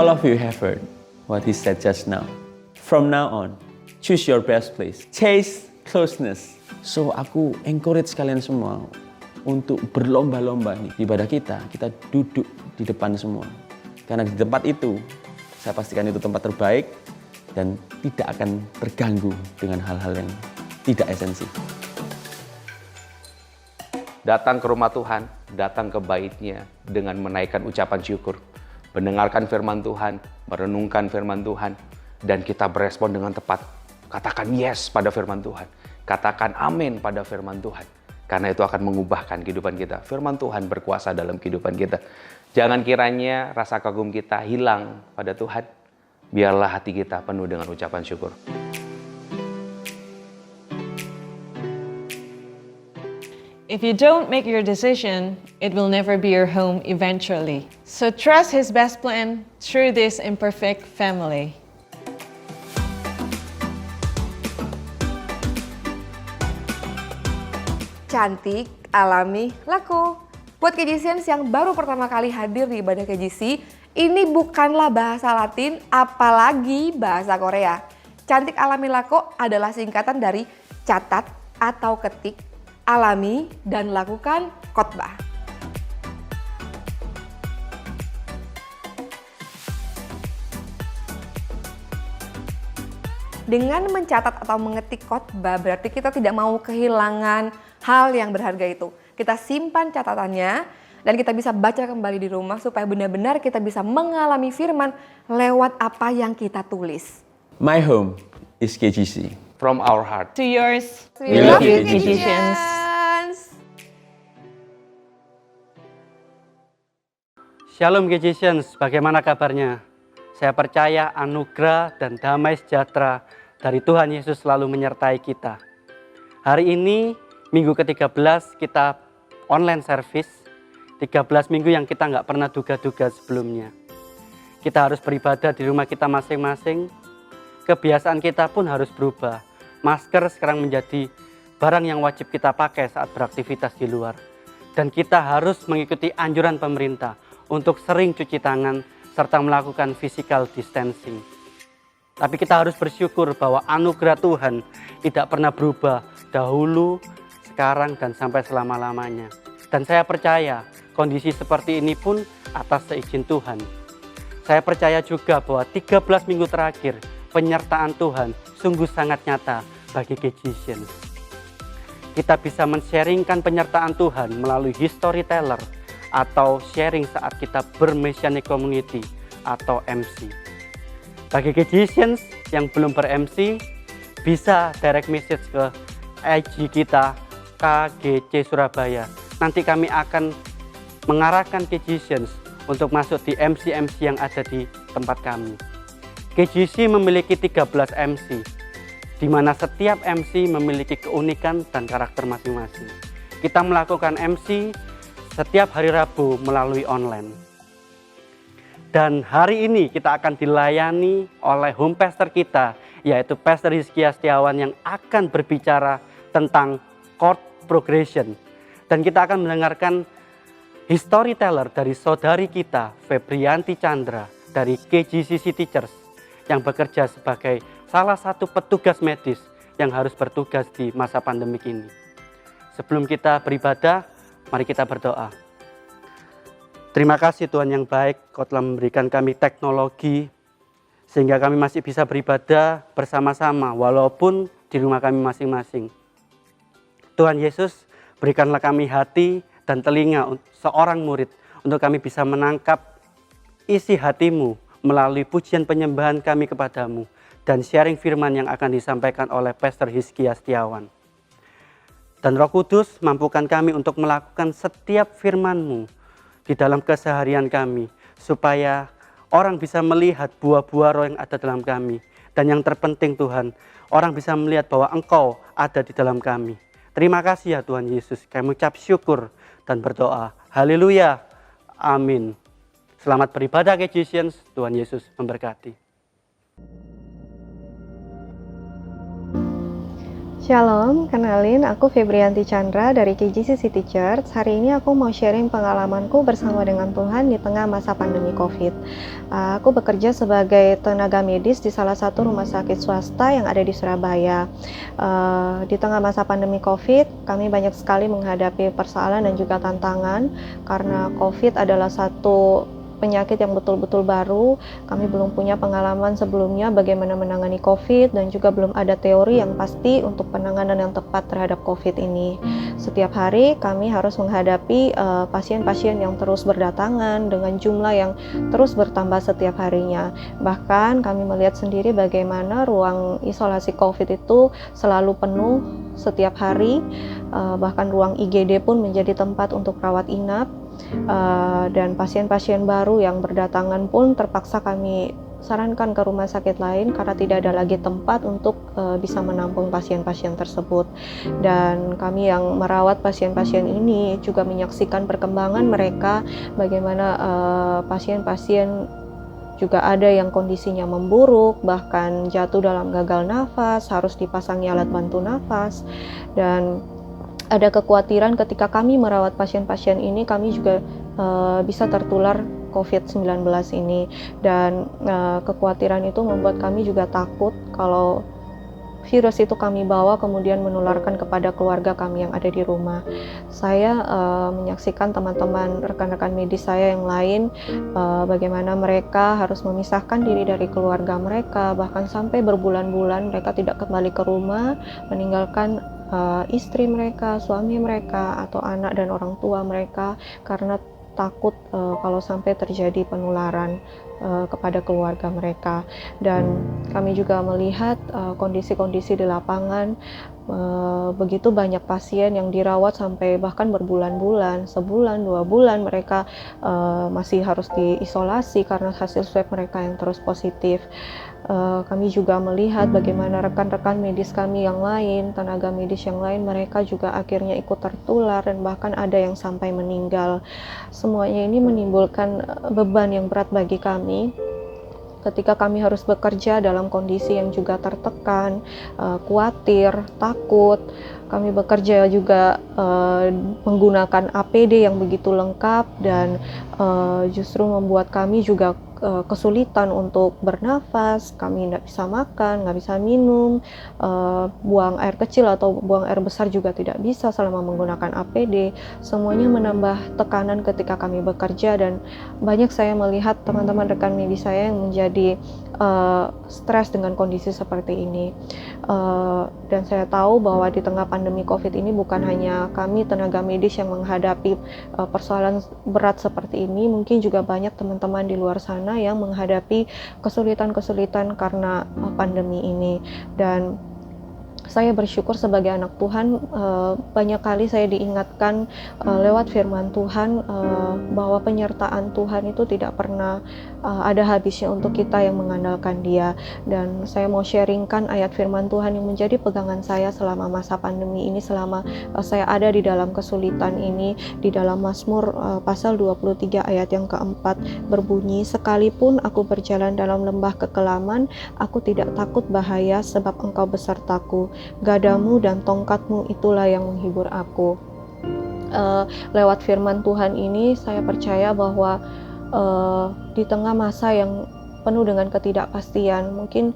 All of you have heard what he said just now. From now on, choose your best place. Chase closeness. So aku encourage kalian semua untuk berlomba-lomba nih. Di ibadah kita duduk di depan semua. Karena di tempat itu, saya pastikan itu tempat terbaik dan tidak akan terganggu dengan hal-hal yang tidak esensi. Datang ke rumah Tuhan, datang ke bait-Nya dengan menaikkan ucapan syukur, mendengarkan firman Tuhan, merenungkan firman Tuhan, dan kita berespon dengan tepat. Katakan yes pada firman Tuhan, katakan amin pada firman Tuhan, karena itu akan mengubahkan kehidupan kita. Firman Tuhan berkuasa dalam kehidupan kita. Jangan kiranya rasa kagum kita hilang pada Tuhan, biarlah hati kita penuh dengan ucapan syukur. If you don't make your decision, it will never be your home eventually. So trust His best plan through this imperfect family. Cantik, alami, laku. Buat KJCians yang baru pertama kali hadir di ibadah KJC, ini bukanlah bahasa Latin, apalagi bahasa Korea. Cantik, alami, laku adalah singkatan dari catat atau ketik, alami, dan lakukan khotbah. Dengan mencatat atau mengetik khotbah berarti kita tidak mau kehilangan hal yang berharga itu. Kita simpan catatannya dan kita bisa baca kembali di rumah supaya benar-benar kita bisa mengalami firman lewat apa yang kita tulis. My home is KGC. From our heart. To yours, We love you, KJCians. Shalom KJCians, bagaimana kabarnya? Saya percaya anugerah dan damai sejahtera dari Tuhan Yesus selalu menyertai kita. Hari ini, minggu ke-13 kita online service, 13 minggu yang kita nggak pernah duga-duga sebelumnya. Kita harus beribadah di rumah kita masing-masing, kebiasaan kita pun harus berubah. Masker sekarang menjadi barang yang wajib kita pakai saat beraktivitas di luar. Dan kita harus mengikuti anjuran pemerintah untuk sering cuci tangan serta melakukan physical distancing. Tapi kita harus bersyukur bahwa anugerah Tuhan tidak pernah berubah dahulu, sekarang, dan sampai selama-lamanya. Dan saya percaya kondisi seperti ini pun atas seizin Tuhan. Saya percaya juga bahwa 13 minggu terakhir penyertaan Tuhan sungguh sangat nyata bagi KJCians. Kita bisa men-sharingkan penyertaan Tuhan melalui storyteller atau sharing saat kita ber-Messianic Community atau MC. Bagi KJCians yang belum ber-MC, bisa direct message ke IG kita KGC Surabaya. Nanti kami akan mengarahkan KJCians untuk masuk di MC-MC yang ada di tempat kami. KJC memiliki 13 MC, di mana setiap MC memiliki keunikan dan karakter masing-masing. Kita melakukan MC setiap hari Rabu melalui online. Dan hari ini kita akan dilayani oleh home pastor kita, yaitu Pastor Hizkia Setiawan yang akan berbicara tentang chord progression. Dan kita akan mendengarkan storyteller dari saudari kita, Febrianti Chandra, dari KGCC Teachers, yang bekerja sebagai salah satu petugas medis yang harus bertugas di masa pandemik ini. Sebelum kita beribadah, mari kita berdoa. Terima kasih Tuhan yang baik, Kau telah memberikan kami teknologi sehingga kami masih bisa beribadah bersama-sama walaupun di rumah kami masing-masing. Tuhan Yesus, berikanlah kami hati dan telinga seorang murid untuk kami bisa menangkap isi hati-Mu melalui pujian penyembahan kami kepadamu dan sharing firman yang akan disampaikan oleh Pastor Hizkia Setiawan. Dan Roh Kudus mampukan kami untuk melakukan setiap firman-Mu di dalam keseharian kami, supaya orang bisa melihat buah-buah roh yang ada dalam kami. Dan yang terpenting Tuhan, orang bisa melihat bahwa Engkau ada di dalam kami. Terima kasih ya Tuhan Yesus, kami ucap syukur dan berdoa. Haleluya, amin. Selamat beribadah KJCians, Tuhan Yesus memberkati. Shalom, kenalin aku Febrianti Chandra dari KJC City Church. Hari ini aku mau sharing pengalamanku bersama dengan Tuhan di tengah masa pandemi COVID. Aku bekerja sebagai tenaga medis di salah satu rumah sakit swasta yang ada di Surabaya. Di tengah masa pandemi COVID, kami banyak sekali menghadapi persoalan dan juga tantangan karena COVID adalah satu penyakit yang betul-betul baru. Kami belum punya pengalaman sebelumnya bagaimana menangani COVID dan juga belum ada teori yang pasti untuk penanganan yang tepat terhadap COVID ini. Setiap hari kami harus menghadapi pasien-pasien yang terus berdatangan dengan jumlah yang terus bertambah setiap harinya. Bahkan kami melihat sendiri bagaimana ruang isolasi COVID itu selalu penuh setiap hari, bahkan ruang IGD pun menjadi tempat untuk rawat inap. Dan pasien-pasien baru yang berdatangan pun terpaksa kami sarankan ke rumah sakit lain karena tidak ada lagi tempat untuk bisa menampung pasien-pasien tersebut. Dan kami yang merawat pasien-pasien ini juga menyaksikan perkembangan mereka, bagaimana pasien-pasien juga ada yang kondisinya memburuk, bahkan jatuh dalam gagal nafas, harus dipasangi alat bantu nafas. Dan ada kekhawatiran ketika kami merawat pasien-pasien ini, kami juga bisa tertular COVID-19 ini. Dan kekhawatiran itu membuat kami juga takut kalau virus itu kami bawa kemudian menularkan kepada keluarga kami yang ada di rumah. Saya menyaksikan teman-teman rekan-rekan medis saya yang lain, bagaimana mereka harus memisahkan diri dari keluarga mereka, bahkan sampai berbulan-bulan mereka tidak kembali ke rumah, meninggalkan istri mereka, suami mereka, atau anak dan orang tua mereka karena takut kalau sampai terjadi penularan kepada keluarga mereka. Dan kami juga melihat kondisi-kondisi di lapangan, begitu banyak pasien yang dirawat sampai bahkan berbulan-bulan, sebulan, 2 bulan mereka masih harus diisolasi karena hasil swab mereka yang terus positif. Kami juga melihat bagaimana rekan-rekan medis kami yang lain, tenaga medis yang lain, mereka juga akhirnya ikut tertular dan bahkan ada yang sampai meninggal. Semuanya ini menimbulkan beban yang berat bagi kami ketika kami harus bekerja dalam kondisi yang juga tertekan, khawatir, takut. Kami bekerja juga menggunakan APD yang begitu lengkap dan justru membuat kami juga kesulitan untuk bernafas. Kami tidak bisa makan, nggak bisa minum, buang air kecil atau buang air besar juga tidak bisa selama menggunakan APD. Semuanya menambah tekanan ketika kami bekerja dan banyak saya melihat teman-teman rekan medis saya yang menjadi stres dengan kondisi seperti ini. Dan saya tahu bahwa di tengah pandemi COVID ini bukan hanya kami tenaga medis yang menghadapi persoalan berat seperti ini, mungkin juga banyak teman-teman di luar sana yang menghadapi kesulitan-kesulitan karena pandemi ini. Dan saya bersyukur sebagai anak Tuhan, banyak kali saya diingatkan lewat firman Tuhan bahwa penyertaan Tuhan itu tidak pernah ada habisnya untuk kita yang mengandalkan Dia. Dan saya mau sharingkan ayat firman Tuhan yang menjadi pegangan saya selama masa pandemi ini, selama saya ada di dalam kesulitan ini. Di dalam Mazmur pasal 23 ayat yang keempat berbunyi, "Sekalipun aku berjalan dalam lembah kekelaman, aku tidak takut bahaya sebab Engkau besertaku. Gadamu dan tongkatmu itulah yang menghibur aku." Lewat firman Tuhan ini saya percaya bahwa di tengah masa yang penuh dengan ketidakpastian, mungkin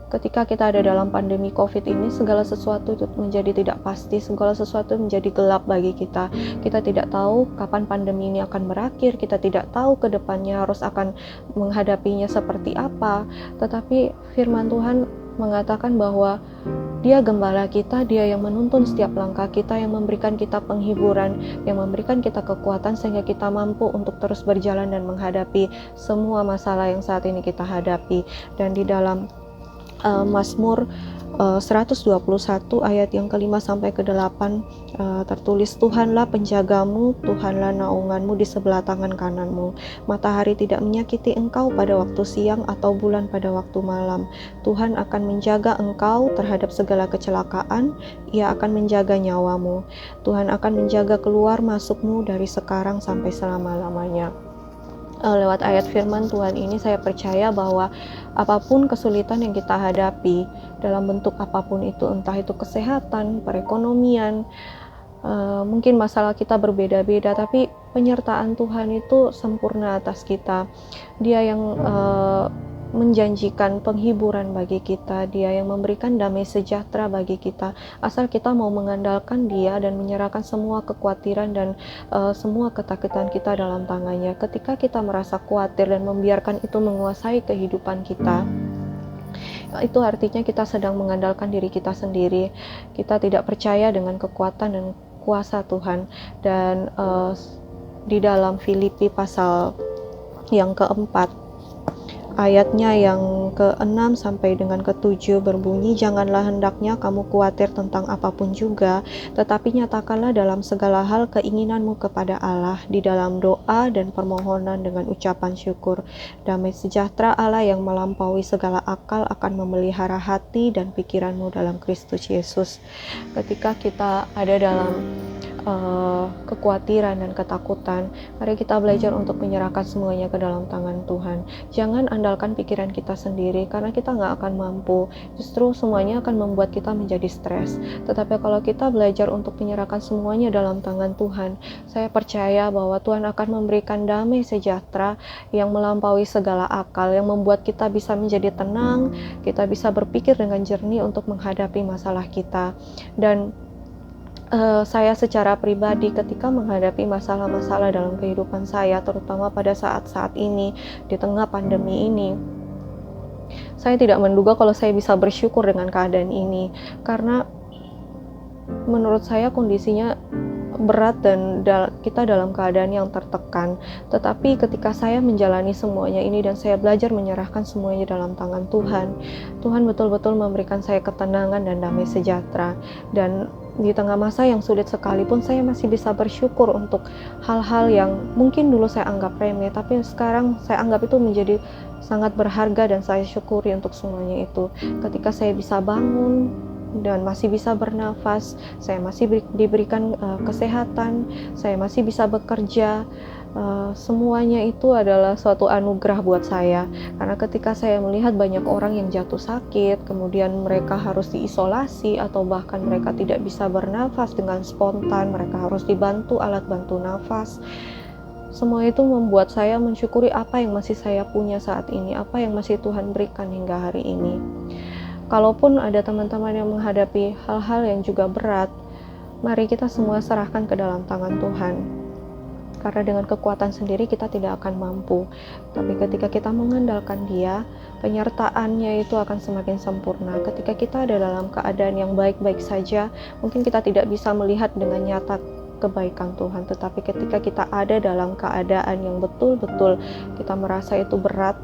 ketika kita ada dalam pandemi COVID ini, segala sesuatu itu menjadi tidak pasti, segala sesuatu menjadi gelap bagi kita. Kita tidak tahu kapan pandemi ini akan berakhir, kita tidak tahu ke depannya harus akan menghadapinya seperti apa. Tetapi firman Tuhan mengatakan bahwa Dia gembala kita, Dia yang menuntun setiap langkah kita, yang memberikan kita penghiburan, yang memberikan kita kekuatan sehingga kita mampu untuk terus berjalan dan menghadapi semua masalah yang saat ini kita hadapi. Dan di dalam Mazmur 121 ayat yang ke-5 sampai ke-8 tertulis, "Tuhanlah penjagamu, Tuhanlah naunganmu di sebelah tangan kananmu. Matahari tidak menyakiti engkau pada waktu siang atau bulan pada waktu malam. Tuhan akan menjaga engkau terhadap segala kecelakaan, Ia akan menjaga nyawamu. Tuhan akan menjaga keluar masukmu dari sekarang sampai selama-lamanya." Lewat ayat firman Tuhan ini saya percaya bahwa apapun kesulitan yang kita hadapi dalam bentuk apapun itu, entah itu kesehatan, perekonomian, mungkin masalah kita berbeda-beda, tapi penyertaan Tuhan itu sempurna atas kita. Dia yang menjanjikan penghiburan bagi kita, Dia yang memberikan damai sejahtera bagi kita, asal kita mau mengandalkan Dia dan menyerahkan semua kekhawatiran dan semua ketakutan kita dalam tangannya. Ketika kita merasa khawatir dan membiarkan itu menguasai kehidupan kita, itu artinya kita sedang mengandalkan diri kita sendiri. Kita tidak percaya dengan kekuatan dan kuasa Tuhan. Dan di dalam Filipi pasal yang keempat, ayatnya yang ke-6 sampai dengan ke-7 berbunyi, "Janganlah hendaknya kamu khawatir tentang apapun juga, tetapi nyatakanlah dalam segala hal keinginanmu kepada Allah di dalam doa dan permohonan dengan ucapan syukur. Damai sejahtera Allah yang melampaui segala akal akan memelihara hati dan pikiranmu dalam Kristus Yesus." Ketika kita ada dalam kekhawatiran dan ketakutan, mari kita belajar untuk menyerahkan semuanya ke dalam tangan Tuhan. Jangan andalkan pikiran kita sendiri, karena kita nggak akan mampu. Justru semuanya akan membuat kita menjadi stres. Tetapi kalau kita belajar untuk menyerahkan semuanya dalam tangan Tuhan, saya percaya bahwa Tuhan akan memberikan damai sejahtera yang melampaui segala akal, yang membuat kita bisa menjadi tenang, kita bisa berpikir dengan jernih untuk menghadapi masalah kita. Dan saya secara pribadi ketika menghadapi masalah-masalah dalam kehidupan saya, terutama pada saat-saat ini, di tengah pandemi ini, saya tidak menduga kalau saya bisa bersyukur dengan keadaan ini, karena menurut saya kondisinya berat dan kita dalam keadaan yang tertekan. Tetapi ketika saya menjalani semuanya ini dan saya belajar menyerahkan semuanya dalam tangan Tuhan, Tuhan betul-betul memberikan saya ketenangan dan damai sejahtera. Dan di tengah masa yang sulit sekalipun, saya masih bisa bersyukur untuk hal-hal yang mungkin dulu saya anggap remeh, tapi sekarang saya anggap itu menjadi sangat berharga dan saya syukuri untuk semuanya itu. Ketika saya bisa bangun dan masih bisa bernafas, saya masih diberikan kesehatan, saya masih bisa bekerja, semuanya itu adalah suatu anugerah buat saya. Karena ketika saya melihat banyak orang yang jatuh sakit, kemudian mereka harus diisolasi atau bahkan mereka tidak bisa bernafas dengan spontan, mereka harus dibantu alat bantu nafas. Semua itu membuat saya mensyukuri apa yang masih saya punya saat ini, apa yang masih Tuhan berikan hingga hari ini. Kalaupun ada teman-teman yang menghadapi hal-hal yang juga berat, mari kita semua serahkan ke dalam tangan Tuhan. Karena dengan kekuatan sendiri kita tidak akan mampu. Tapi ketika kita mengandalkan Dia, penyertaannya itu akan semakin sempurna. Ketika kita ada dalam keadaan yang baik-baik saja, mungkin kita tidak bisa melihat dengan nyata kebaikan Tuhan. Tetapi ketika kita ada dalam keadaan yang betul-betul kita merasa itu berat,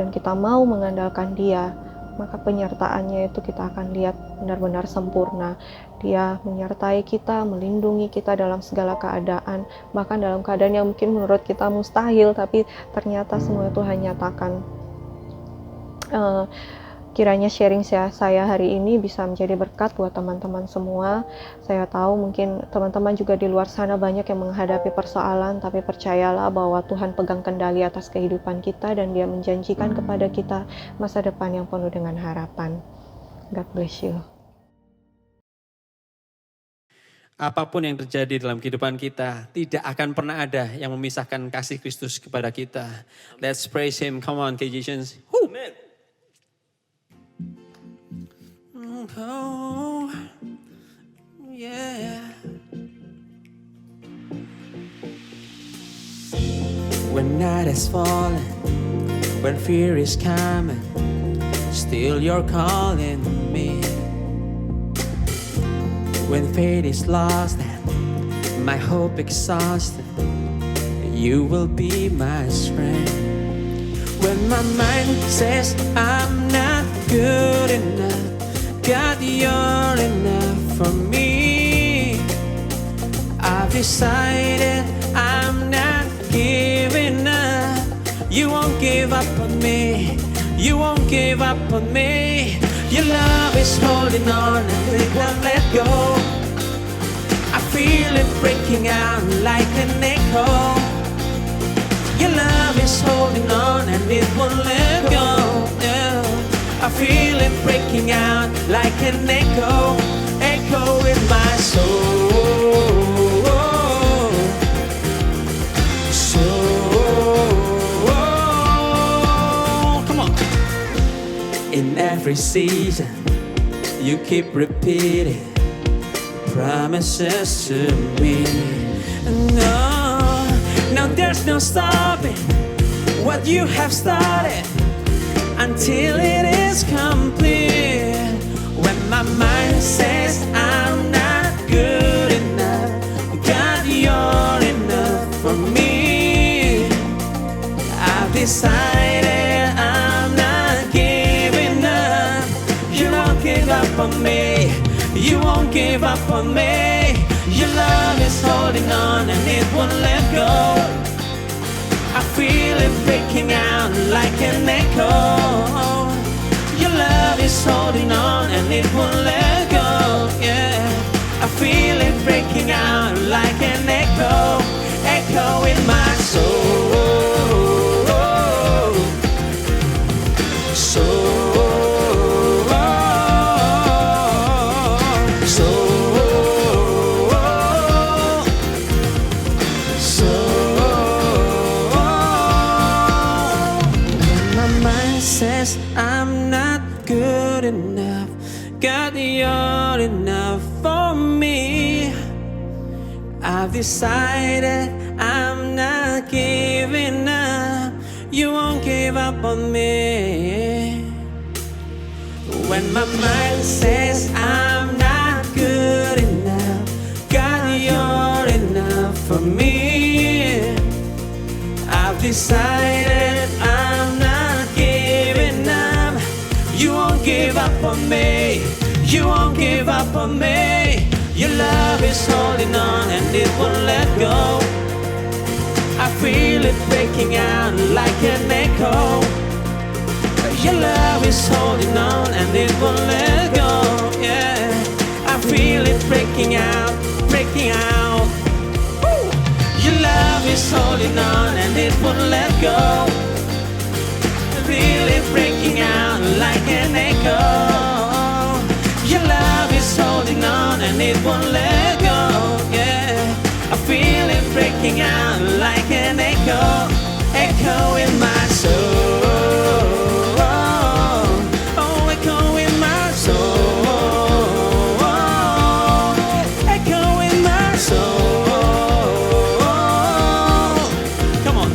dan kita mau mengandalkan Dia, maka penyertaannya itu kita akan lihat benar-benar sempurna. Dia menyertai kita, melindungi kita dalam segala keadaan, bahkan dalam keadaan yang mungkin menurut kita mustahil, tapi ternyata semua Tuhan nyatakan. Kiranya sharing saya hari ini bisa menjadi berkat buat teman-teman semua. Saya tahu mungkin teman-teman juga di luar sana banyak yang menghadapi persoalan, tapi percayalah bahwa Tuhan pegang kendali atas kehidupan kita dan Dia menjanjikan kepada kita masa depan yang penuh dengan harapan. God bless you. Apapun yang terjadi dalam kehidupan kita, tidak akan pernah ada yang memisahkan kasih Kristus kepada kita. Let's praise Him. Come on, KGCians. Amen. Oh, yeah. When night is falling, when fear is coming, still you're calling me. When faith is lost and my hope exhausted, you will be my strength. When my mind says I'm not good enough, God, you're enough for me. I've decided I'm not giving up. You won't give up on me. You won't give up on me. Your love is holding on and it won't let go. I feel it breaking out like an echo. Your love is holding on and it won't let go. Yeah. I feel it breaking out like an echo, echo in my soul. Come on. In every season, you keep repeating promises to me. No, there's no stopping what you have started until it is complete. When my mind says I'm not good enough, God, you're enough for me. I've decided I'm not giving up. You won't give up on me. You won't give up on me. Your love is holding on and it won't let go. I feel it breaking out like an echo. Your love is holding on and it won't let go. Yeah, I feel it breaking out like an echo, echo in my soul. Says I'm not good enough, God, you're enough for me. I've decided I'm not giving up. You won't give up on me. When my mind says I'm not good enough, God, you're enough for me. I've decided I'm not giving up. You won't give up on me. You won't give up on me. Your love is holding on and it won't let go. I feel it breaking out like an echo. Your love is holding on and it won't let go. Yeah, I feel it breaking out, breaking out. Woo! Your love is holding on and it won't let go. I feel it breaking out like an echo. Your love is holding on and it won't let go. Yeah, I feel it breaking out like an echo, echo in my soul. Oh, echo in my soul. Echo in my soul. Come on.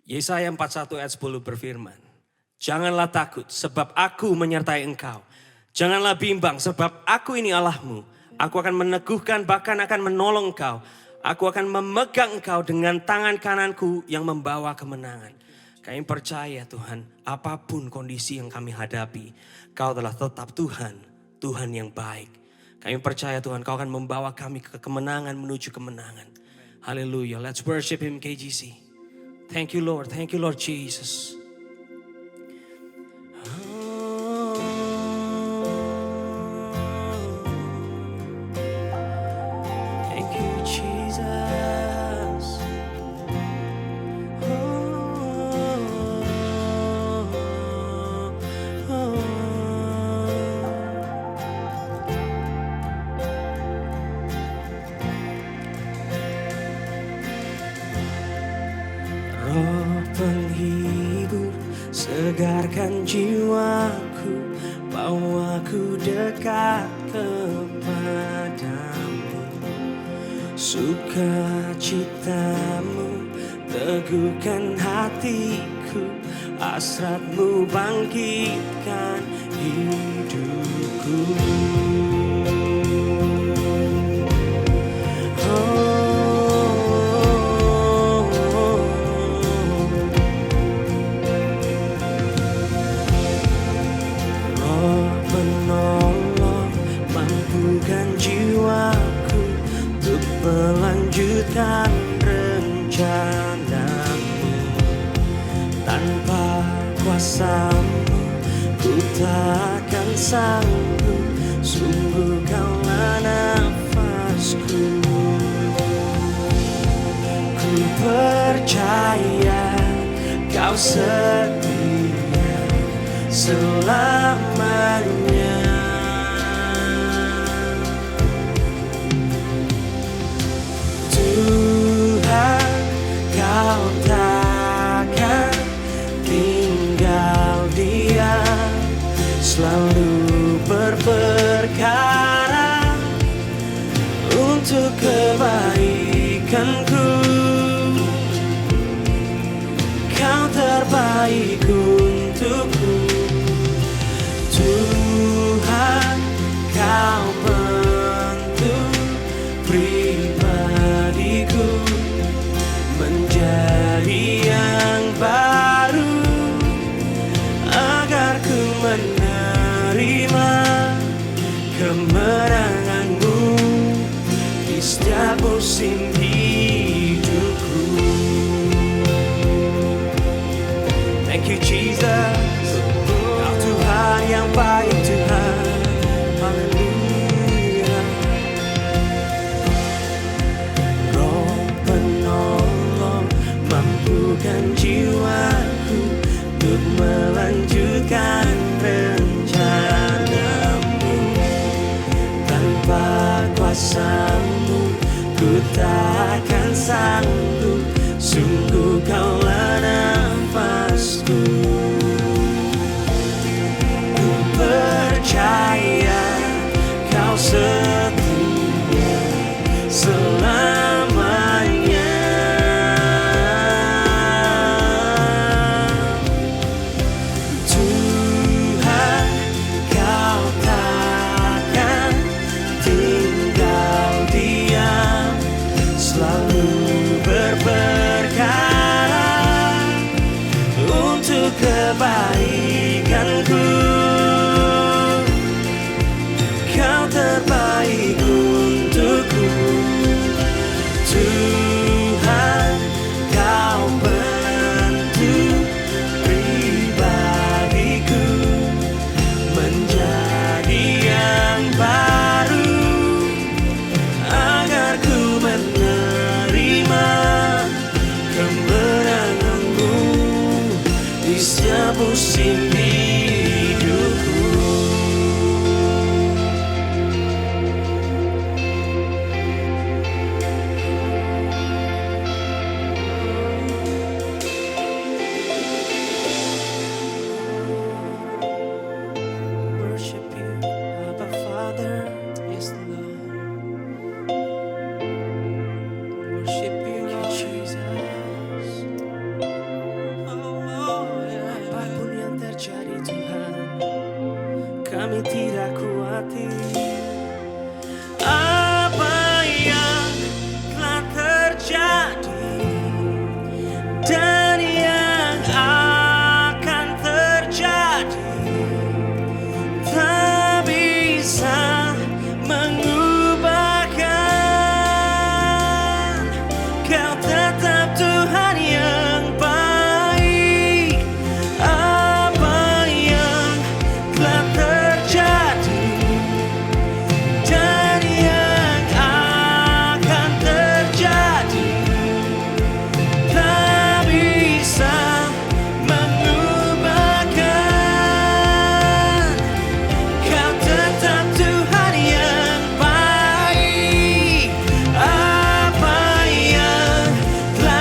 Yesaya 41 ayat 10 berfirman, janganlah takut sebab aku menyertai engkau. Janganlah bimbang sebab aku ini Allahmu. Aku akan meneguhkan bahkan akan menolong engkau. Aku akan memegang engkau dengan tangan kananku yang membawa kemenangan. Kami percaya Tuhan, apapun kondisi yang kami hadapi, Kau telah tetap Tuhan, Tuhan yang baik. Kami percaya Tuhan, Kau akan membawa kami ke kemenangan menuju kemenangan. Haleluya. Let's worship Him, KGC. Thank you Lord Jesus. Thank you Jesus. Roh penghibur, segarkan jiwaku, bawaku dekat kepadamu. Sukacitamu teguhkan hatiku, hasratmu bangkitkan hidupku. Melanjutkan rencanamu, tanpa kuasamu ku takkan sanggup, sungguh kaulah nafasku. Ku percaya kau setia selamanya. Tuhan, kau takkan tinggal diam, selalu berperkara untuk kebaikanku. Kau terbaik untukku. Tuhan, kau bentuk pribadiku menjadi yang baru, agar ku menerima kemenanganmu di setiap musim hidupku. Thank you Jesus, Kau Tuhan yang baik Tuhan. Haleluya. Roh penolong mampukan jiwaku untuk melanjutkan rencanamu. Tanpa kuasamu ku takkan sanggup, sungguh kaulah nafasku. Ku percaya kau setia selamanya. Tuhan, kau takkan tinggal diam, selalu berperkara untuk kebaikanku. Kau terbaik untukku. Tuhan, kau bentuk pribadiku menjadi yang baru, agar ku menerima kemenanganmu di setiap musim hidupku. Worship you, Abba Father, yes Lord. Worship you, Jesus. Apapun yang terjadi Tuhan, kami tidak khawatir. Apa yang telah terjadi dan yang akan terjadi tak bisa mengubahkan. Kau tetap Tuhan yang baik. Apa yang telah terjadi dan yang akan terjadi tak bisa mengubahkan. Kau tetap Tuhan yang baik. Apa yang telah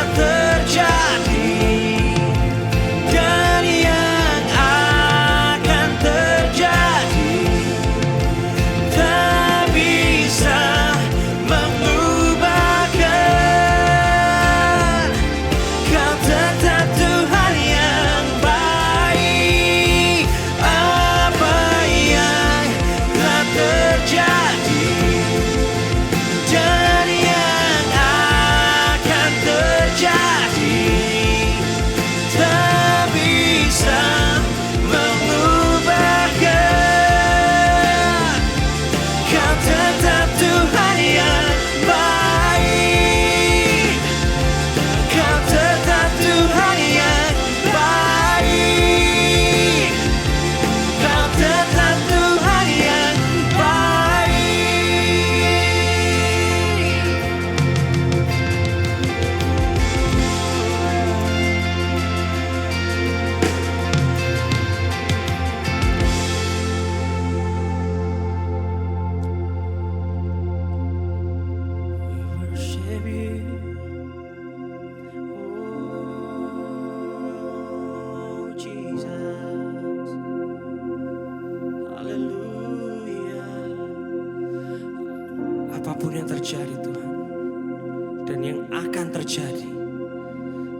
akan terjadi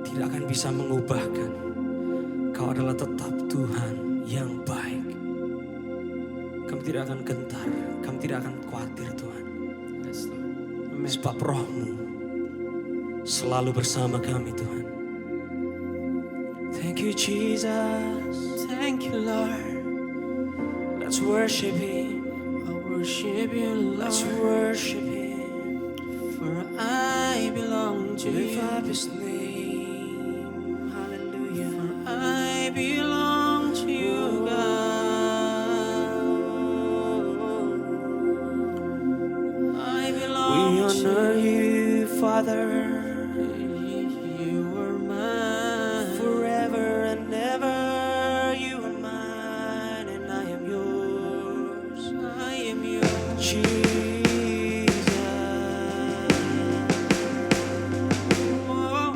tidak akan bisa mengubahkan. Kau adalah tetap Tuhan yang baik. Kami tidak akan gentar, kami tidak akan khawatir Tuhan. Sebab roh-Mu selalu bersama kami Tuhan. Thank you Jesus, thank you Lord. Let's worship Him, I worship you Lord. Let's worship Him, for I belong to you. Lift up His name, hallelujah. For I belong to you God. I belong to you. We honor you Father. You are mine forever and ever. You are mine and I am yours. I am yours, Jesus. Oh, oh,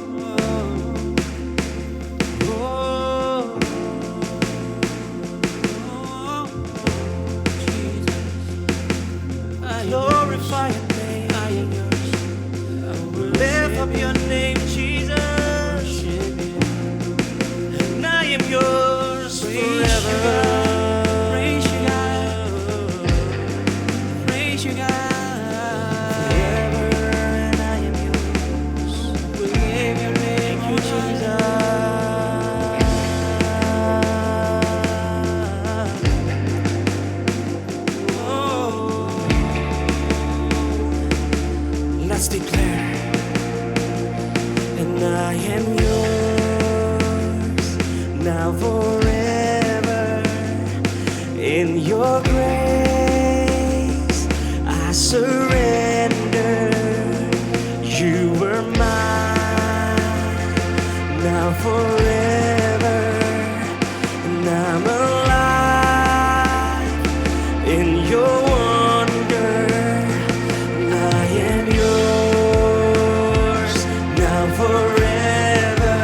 oh, oh, Jesus. I glorify your name. I am yours. I will lift up your name, Jesus. And I am yours forever. Praise you, God. Praise you, God. Forever, and I am yours. We give your name, Jesus. Oh, let's declare. And I am yours now forever. In your grace I surrender. You were mine now forever. And I'm alive in your wonder. I am yours now forever.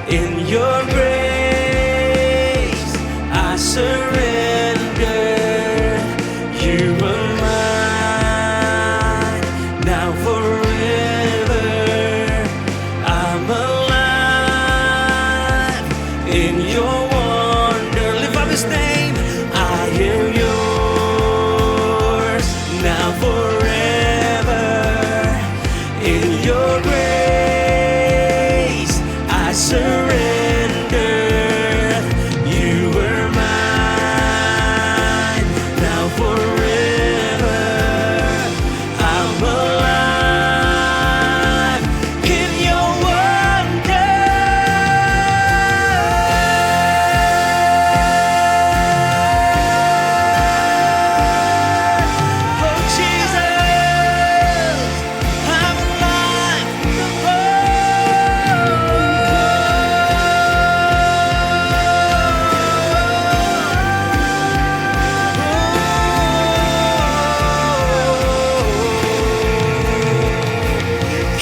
In your grace I surrender. You are mine now forever. I'm alive in your wonder. Lift up His name. I am yours now forever. In your grace I surrender. You were mine now forever. I'm alive in your wonder. Oh Jesus, I'm alive.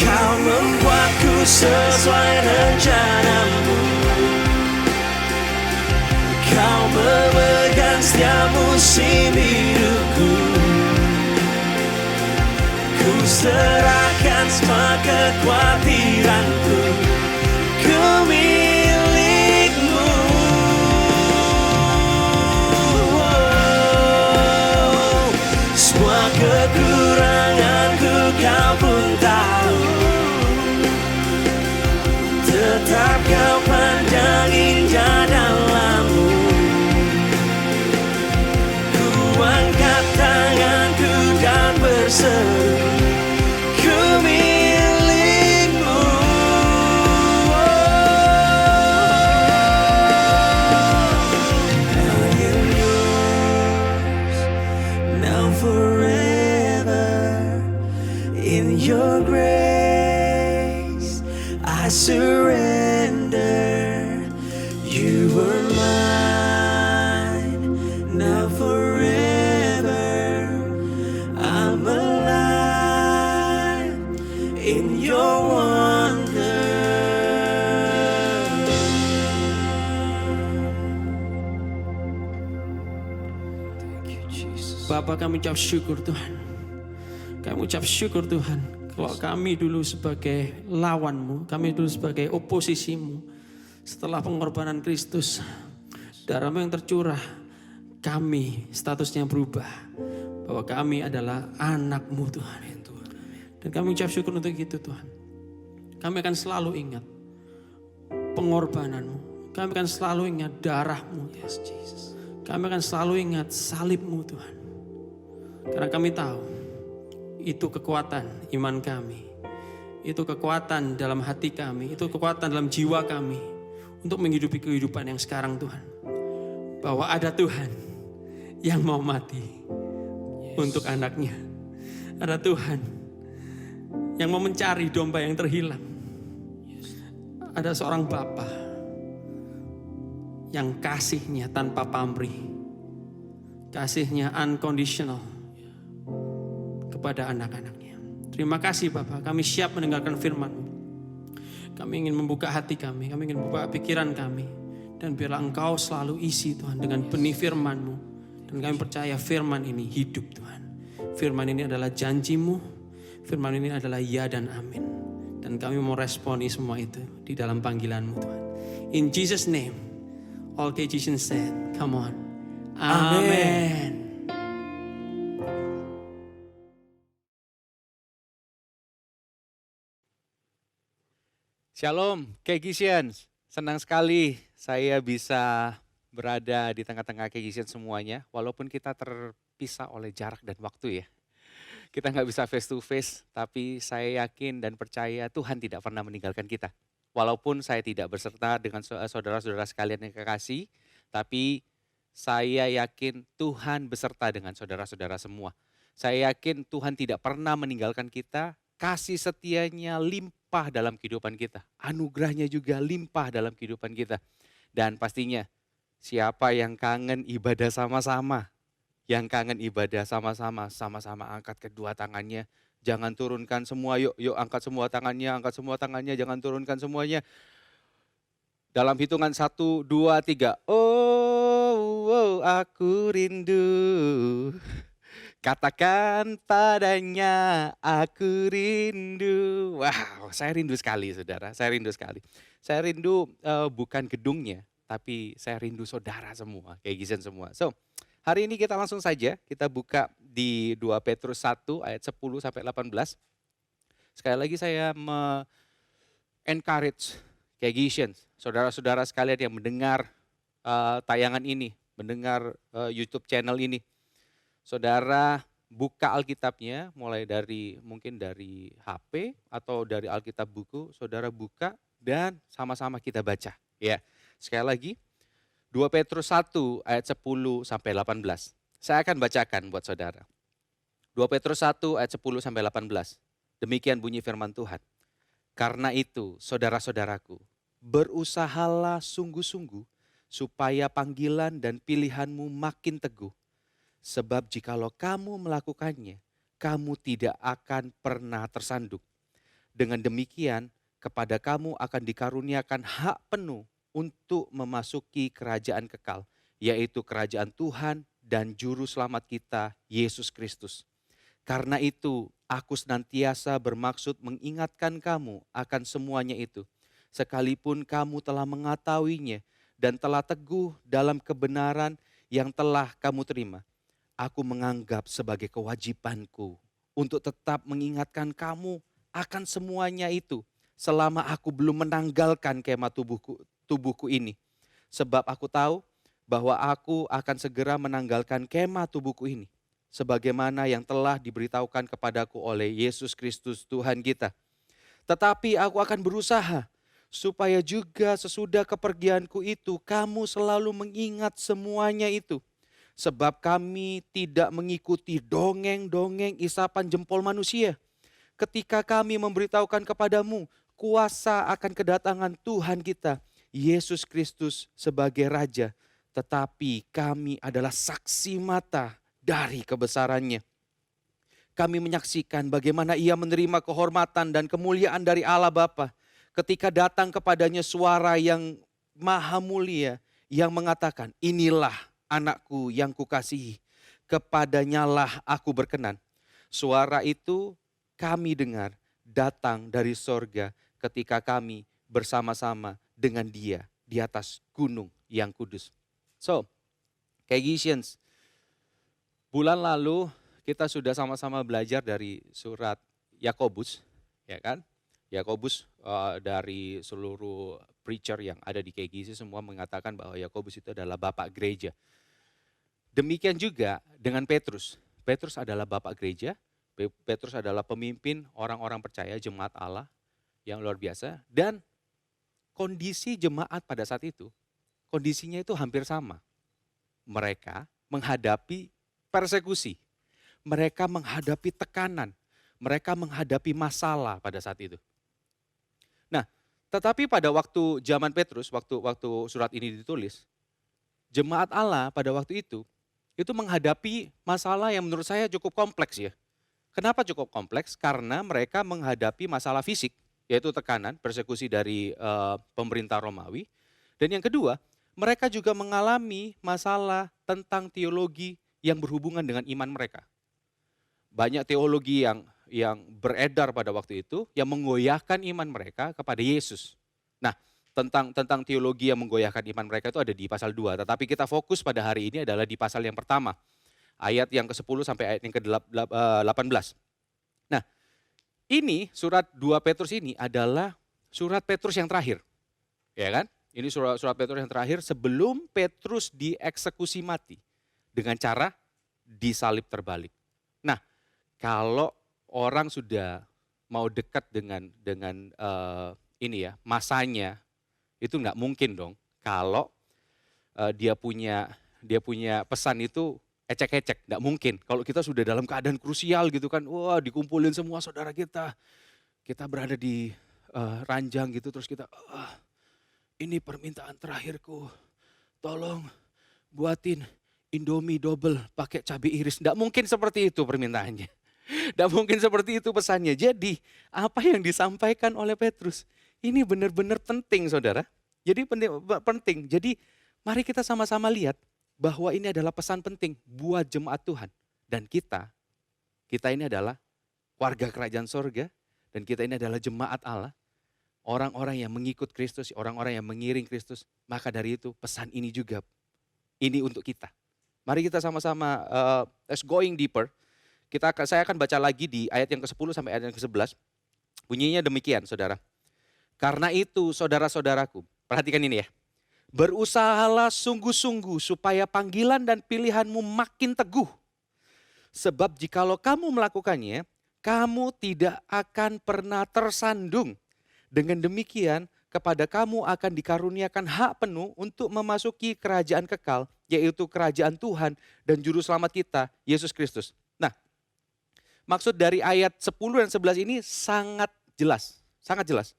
Kau membuatku sesuai rencanamu. Kau memegang setiap musim hidupku. Ku serahkan semua kekhawatiranku. Ku milikmu. Semua kekuranganku kau pun tahu. Tetap kau pandang indah dalammu. Ku angkat tanganku dan berseru. Ku milikmu. I am yours now forever. In your grace I surrender. You were mine now forever. I'm alive in your wonder. Thank you Jesus. Bapak, kami ucap syukur Tuhan. Kami ucap syukur Tuhan Kalau kami dulu sebagai lawanmu, kami dulu sebagai oposisimu, setelah pengorbanan Kristus, darahmu yang tercurah, kami statusnya berubah. Bahwa kami adalah anakmu Tuhan. Dan kami ucap syukur untuk itu Tuhan. Kami akan selalu ingat pengorbananmu. Kami akan selalu ingat darahmu. Yes, Jesus. Kami akan selalu ingat salibmu Tuhan. Karena kami tahu itu kekuatan iman kami. Itu kekuatan dalam hati kami. Itu kekuatan dalam jiwa kami. Untuk menghidupi kehidupan yang sekarang Tuhan. Bahwa ada Tuhan yang mau mati untuk anaknya. Ada Tuhan yang mau mencari domba yang terhilang. Ada seorang Bapa yang kasihnya tanpa pamrih. Kasihnya unconditional kepada anak-anaknya. Terima kasih Bapa, kami siap mendengarkan firman-Mu. Kami ingin membuka hati kami ingin membuka pikiran kami. Dan biarlah Engkau selalu isi Tuhan dengan benih firman-Mu. Dan kami percaya firman ini hidup Tuhan. Firman ini adalah janji-Mu. Firman ini adalah ya dan amin. Dan kami mau responi semua itu di dalam panggilan-Mu Tuhan. In Jesus' name, all Christians said, come on. Amen. Shalom, Kegisians. Senang sekali saya bisa berada di tengah-tengah Kegisians semuanya. Walaupun kita terpisah oleh jarak dan waktu ya. Kita nggak bisa face to face, tapi saya yakin dan percaya Tuhan tidak pernah meninggalkan kita. Walaupun saya tidak berserta dengan saudara-saudara sekalian yang kekasih, tapi saya yakin Tuhan beserta dengan saudara-saudara semua. Saya yakin Tuhan tidak pernah meninggalkan kita, kasih setianya limpah dalam kehidupan kita. Anugerahnya juga limpah dalam kehidupan kita. Dan pastinya siapa yang kangen ibadah sama-sama, yang kangen ibadah sama-sama, sama-sama angkat kedua tangannya. Jangan turunkan semua, yuk angkat semua tangannya, jangan turunkan semuanya. Dalam hitungan 1, 2, 3. Oh, aku rindu. Katakan padanya, aku rindu. Wow, saya rindu sekali saudara, saya rindu sekali. Saya rindu bukan gedungnya, tapi saya rindu saudara semua, Kegisian semua. So, hari ini kita langsung saja, kita buka di 2 Petrus 1 ayat 10 sampai 18. Sekali lagi saya encourage Kegisians, saudara-saudara sekalian yang mendengar tayangan ini, mendengar YouTube channel ini. Saudara buka Alkitabnya mulai dari mungkin dari HP atau dari Alkitab buku, saudara buka dan sama-sama kita baca. Ya, sekali lagi 2 Petrus 1 ayat 10 sampai 18. Saya akan bacakan buat saudara. 2 Petrus 1 ayat 10 sampai 18. Demikian bunyi firman Tuhan. Karena itu, saudara-saudaraku, berusahalah sungguh-sungguh supaya panggilan dan pilihanmu makin teguh. Sebab jikalau kamu melakukannya, kamu tidak akan pernah tersandung. Dengan demikian, kepada kamu akan dikaruniakan hak penuh untuk memasuki kerajaan kekal, yaitu kerajaan Tuhan dan Juru Selamat kita, Yesus Kristus. Karena itu, aku senantiasa bermaksud mengingatkan kamu akan semuanya itu, sekalipun kamu telah mengetahuinya dan telah teguh dalam kebenaran yang telah kamu terima. Aku menganggap sebagai kewajibanku untuk tetap mengingatkan kamu akan semuanya itu selama aku belum menanggalkan kemah tubuhku ini. Sebab aku tahu bahwa aku akan segera menanggalkan kemah tubuhku ini. Sebagaimana yang telah diberitahukan kepadaku oleh Yesus Kristus Tuhan kita. Tetapi aku akan berusaha supaya juga sesudah kepergianku itu kamu selalu mengingat semuanya itu. Sebab kami tidak mengikuti dongeng-dongeng isapan jempol manusia. Ketika kami memberitahukan kepadamu kuasa akan kedatangan Tuhan kita, Yesus Kristus sebagai Raja. Tetapi kami adalah saksi mata dari kebesarannya. Kami menyaksikan bagaimana ia menerima kehormatan dan kemuliaan dari Allah Bapa. Ketika datang kepadanya suara yang maha mulia yang mengatakan, inilah anakku yang kukasihi, kepadanyalah aku berkenan. Suara itu kami dengar datang dari sorga ketika kami bersama-sama dengan Dia di atas gunung yang kudus. So, Kegisians, bulan lalu kita sudah sama-sama belajar dari surat Yakobus, ya kan? Yakobus dari seluruh preacher yang ada di KGC semua mengatakan bahwa Yakobus itu adalah bapak gereja. Demikian juga dengan Petrus. Petrus adalah bapak gereja, Petrus adalah pemimpin orang-orang percaya, jemaat Allah yang luar biasa. Dan kondisi jemaat pada saat itu, kondisinya itu hampir sama. Mereka menghadapi persekusi, mereka menghadapi tekanan, mereka menghadapi masalah pada saat itu. Nah, tetapi pada waktu zaman Petrus, waktu surat ini ditulis, jemaat Allah pada waktu itu menghadapi masalah yang menurut saya cukup kompleks ya. Kenapa cukup kompleks? Karena mereka menghadapi masalah fisik, yaitu tekanan, persekusi dari pemerintah Romawi. Dan yang kedua, mereka juga mengalami masalah tentang teologi yang berhubungan dengan iman mereka. Banyak teologi yang beredar pada waktu itu yang menggoyahkan iman mereka kepada Yesus. Nah, tentang teologi yang menggoyahkan iman mereka itu ada di pasal 2, tetapi kita fokus pada hari ini adalah di pasal yang pertama, ayat yang ke-10 sampai ayat yang ke-18. Nah, ini surat 2 Petrus ini adalah surat Petrus yang terakhir. Ya kan? Ini surat Petrus yang terakhir sebelum Petrus dieksekusi mati dengan cara disalib terbalik. Nah, kalau orang sudah mau dekat dengan masanya, itu nggak mungkin dong kalau dia punya pesan itu ecek-ecek, nggak mungkin. Kalau kita sudah dalam keadaan krusial gitu kan, wah dikumpulin semua saudara kita berada di ranjang gitu, terus kita, ini permintaan terakhirku, tolong buatin Indomie double pakai cabai iris. Nggak mungkin seperti itu permintaannya. Nggak mungkin seperti itu pesannya. Jadi apa yang disampaikan oleh Petrus ini benar-benar penting saudara. Jadi penting. Jadi mari kita sama-sama lihat bahwa ini adalah pesan penting buat jemaat Tuhan. Dan kita ini adalah warga kerajaan sorga. Dan kita ini adalah jemaat Allah. Orang-orang yang mengikut Kristus, orang-orang yang mengiring Kristus. Maka dari itu pesan ini juga, ini untuk kita. Mari kita sama-sama let's going deeper. Saya akan baca lagi di ayat yang ke-10 sampai ayat yang ke-11. Bunyinya demikian saudara. Karena itu saudara-saudaraku, perhatikan ini ya. Berusahalah sungguh-sungguh supaya panggilan dan pilihanmu makin teguh. Sebab jikalau kamu melakukannya, kamu tidak akan pernah tersandung. Dengan demikian, kepada kamu akan dikaruniakan hak penuh untuk memasuki kerajaan kekal, yaitu kerajaan Tuhan dan Juru Selamat kita, Yesus Kristus. Nah, maksud dari ayat 10 dan 11 ini sangat jelas, sangat jelas.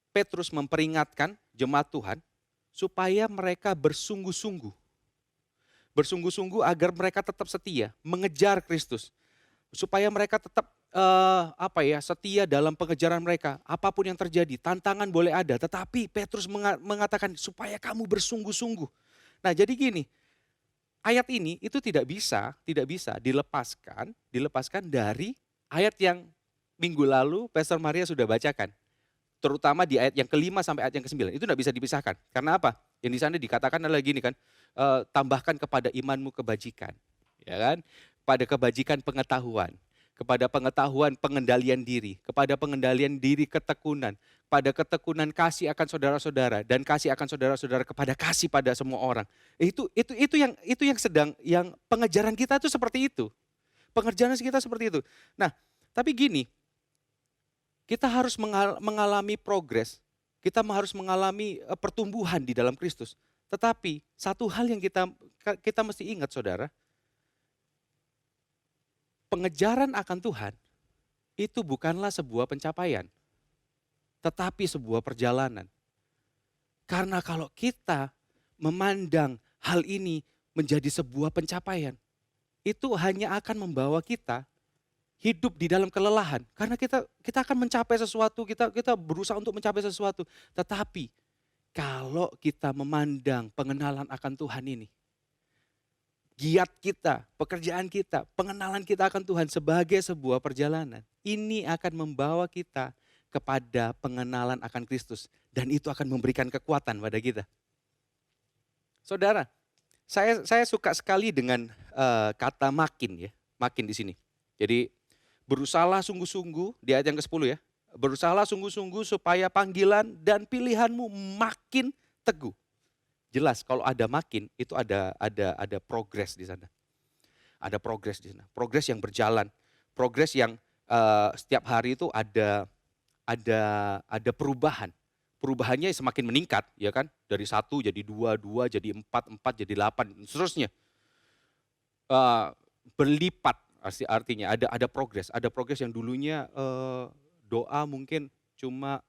Petrus memperingatkan jemaat Tuhan supaya mereka bersungguh-sungguh. Bersungguh-sungguh agar mereka tetap setia, mengejar Kristus. Supaya mereka tetap setia dalam pengejaran mereka. Apapun yang terjadi, tantangan boleh ada, tetapi Petrus mengatakan supaya kamu bersungguh-sungguh. Nah, jadi gini, ayat ini itu tidak bisa dilepaskan dari ayat yang minggu lalu Pastor Maria sudah bacakan. Terutama di ayat yang ke-5 sampai ayat yang ke-9. Itu tidak bisa dipisahkan. Karena apa? Yang di sana dikatakan adalah gini kan, tambahkan kepada imanmu kebajikan. Ya kan? Pada kebajikan pengetahuan. Kepada pengetahuan pengendalian diri, kepada pengendalian diri ketekunan, pada ketekunan kasih akan saudara-saudara dan kasih akan saudara-saudara kepada kasih pada semua orang. Itu yang pengejaran kita itu seperti itu. Pengejaran kita seperti itu. Nah, tapi gini, kita harus mengalami progres, kita harus mengalami pertumbuhan di dalam Kristus. Tetapi satu hal yang kita mesti ingat saudara, pengejaran akan Tuhan itu bukanlah sebuah pencapaian, tetapi sebuah perjalanan. Karena kalau kita memandang hal ini menjadi sebuah pencapaian, itu hanya akan membawa kita hidup di dalam kelelahan. Karena kita akan mencapai sesuatu, kita berusaha untuk mencapai sesuatu. Tetapi kalau kita memandang pengenalan akan Tuhan ini, giat kita, pekerjaan kita, pengenalan kita akan Tuhan sebagai sebuah perjalanan. Ini akan membawa kita kepada pengenalan akan Kristus. Dan itu akan memberikan kekuatan pada kita. Saudara, saya suka sekali dengan kata makin ya. Makin di sini. Jadi berusahalah sungguh-sungguh, di ayat yang ke-10 ya. Berusahalah sungguh-sungguh supaya panggilan dan pilihanmu makin teguh. Jelas kalau ada makin itu ada progres di sana. Ada progres di sana. Progres yang berjalan, progres yang setiap hari itu ada perubahan. Perubahannya semakin meningkat, ya kan? Dari 1 jadi 2, 2 jadi 4, 4 jadi 8, seterusnya. Berlipat artinya ada progres yang dulunya doa mungkin cuma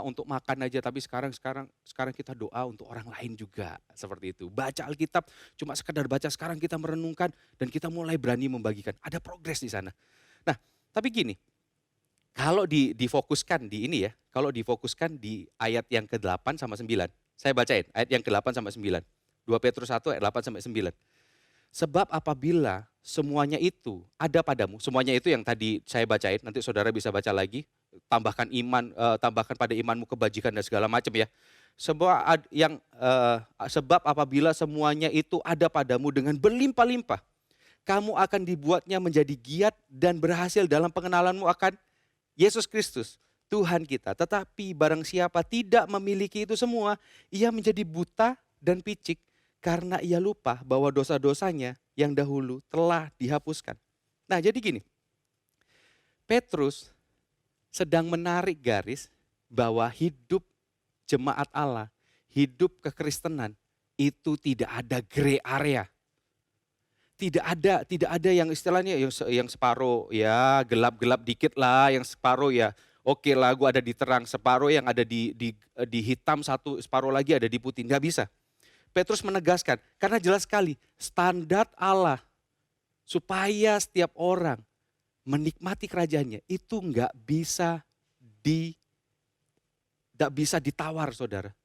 untuk makan aja, tapi sekarang kita doa untuk orang lain juga, seperti itu. Baca Alkitab cuma sekedar baca, sekarang kita merenungkan dan kita mulai berani membagikan. Ada progres di sana. Nah, tapi gini, kalau difokuskan di ini ya, kalau difokuskan di ayat yang ke-8 sama 9. Saya bacain ayat yang ke-8 sama 9. 2 Petrus 1 ayat 8 sampai 9. Sebab apabila semuanya itu ada padamu, semuanya itu yang tadi saya bacain, nanti saudara bisa baca lagi, tambahkan iman, tambahkan pada imanmu kebajikan dan segala macam ya. Sebab apabila semuanya itu ada padamu dengan berlimpah-limpah, kamu akan dibuatnya menjadi giat dan berhasil dalam pengenalanmu akan Yesus Kristus, Tuhan kita. Tetapi barang siapa tidak memiliki itu semua, ia menjadi buta dan picik karena ia lupa bahwa dosa-dosanya yang dahulu telah dihapuskan. Nah, jadi gini, Petrus sedang menarik garis bahwa hidup jemaat Allah, hidup kekristenan itu tidak ada gray area. Tidak ada yang istilahnya yang separuh ya gelap-gelap dikit lah, yang separuh ya oke lah gue ada di terang, separuh yang ada di hitam, separuh lagi ada di putih. Nggak bisa. Petrus menegaskan, karena jelas sekali standar Allah supaya setiap orang menikmati kerajaannya itu nggak bisa ditawar, saudara.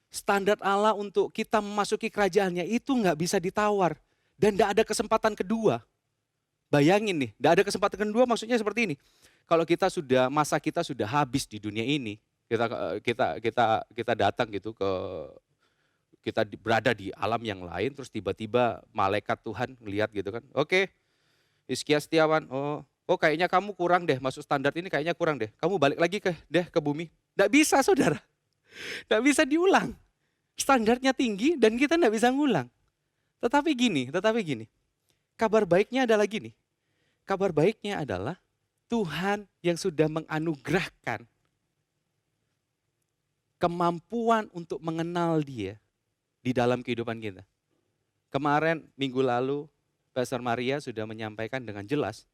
Standar Allah untuk kita memasuki kerajaannya itu nggak bisa ditawar dan nggak ada kesempatan kedua. Bayangin nih, nggak ada kesempatan kedua maksudnya seperti ini. Kalau masa kita sudah habis di dunia ini, kita datang gitu kita berada di alam yang lain, terus tiba-tiba malaikat Tuhan ngelihat gitu kan, oke, Hizkia Setiawan, oh kayaknya kamu kurang deh, masuk standar ini kayaknya kurang deh, kamu balik lagi ke bumi. Nggak bisa, saudara, nggak bisa diulang, standarnya tinggi dan kita nggak bisa ngulang. Tetapi gini, kabar baiknya adalah gini, kabar baiknya adalah Tuhan yang sudah menganugerahkan kemampuan untuk mengenal Dia di dalam kehidupan kita. Kemarin minggu lalu Pastor Maria sudah menyampaikan dengan jelas.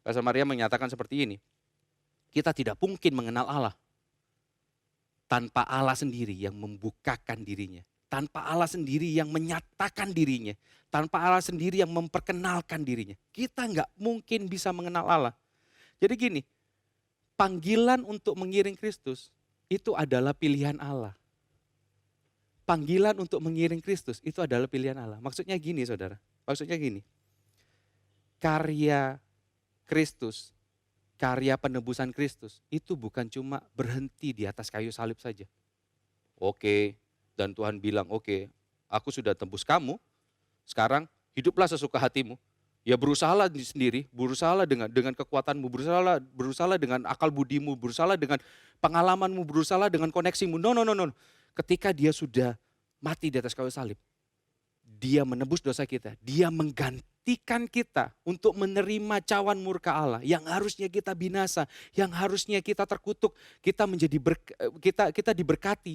Pastor Maria menyatakan seperti ini. Kita tidak mungkin mengenal Allah tanpa Allah sendiri yang membukakan dirinya. Tanpa Allah sendiri yang menyatakan dirinya. Tanpa Allah sendiri yang memperkenalkan dirinya. Kita nggak mungkin bisa mengenal Allah. Jadi gini, panggilan untuk mengiring Kristus itu adalah pilihan Allah. Panggilan untuk mengiring Kristus itu adalah pilihan Allah. Maksudnya gini, saudara. Maksudnya gini. Karya Kristus, karya penebusan Kristus itu bukan cuma berhenti di atas kayu salib saja. Oke, dan Tuhan bilang, oke, aku sudah tembus kamu, sekarang hiduplah sesuka hatimu. Ya berusahalah sendiri, berusahalah dengan kekuatanmu, berusahalah dengan akal budimu, berusahalah dengan pengalamanmu, berusahalah dengan koneksimu. No. Ketika dia sudah mati di atas kayu salib, dia menebus dosa kita, dia menggantikan kita untuk menerima cawan murka Allah yang harusnya kita binasa, yang harusnya kita terkutuk, kita diberkati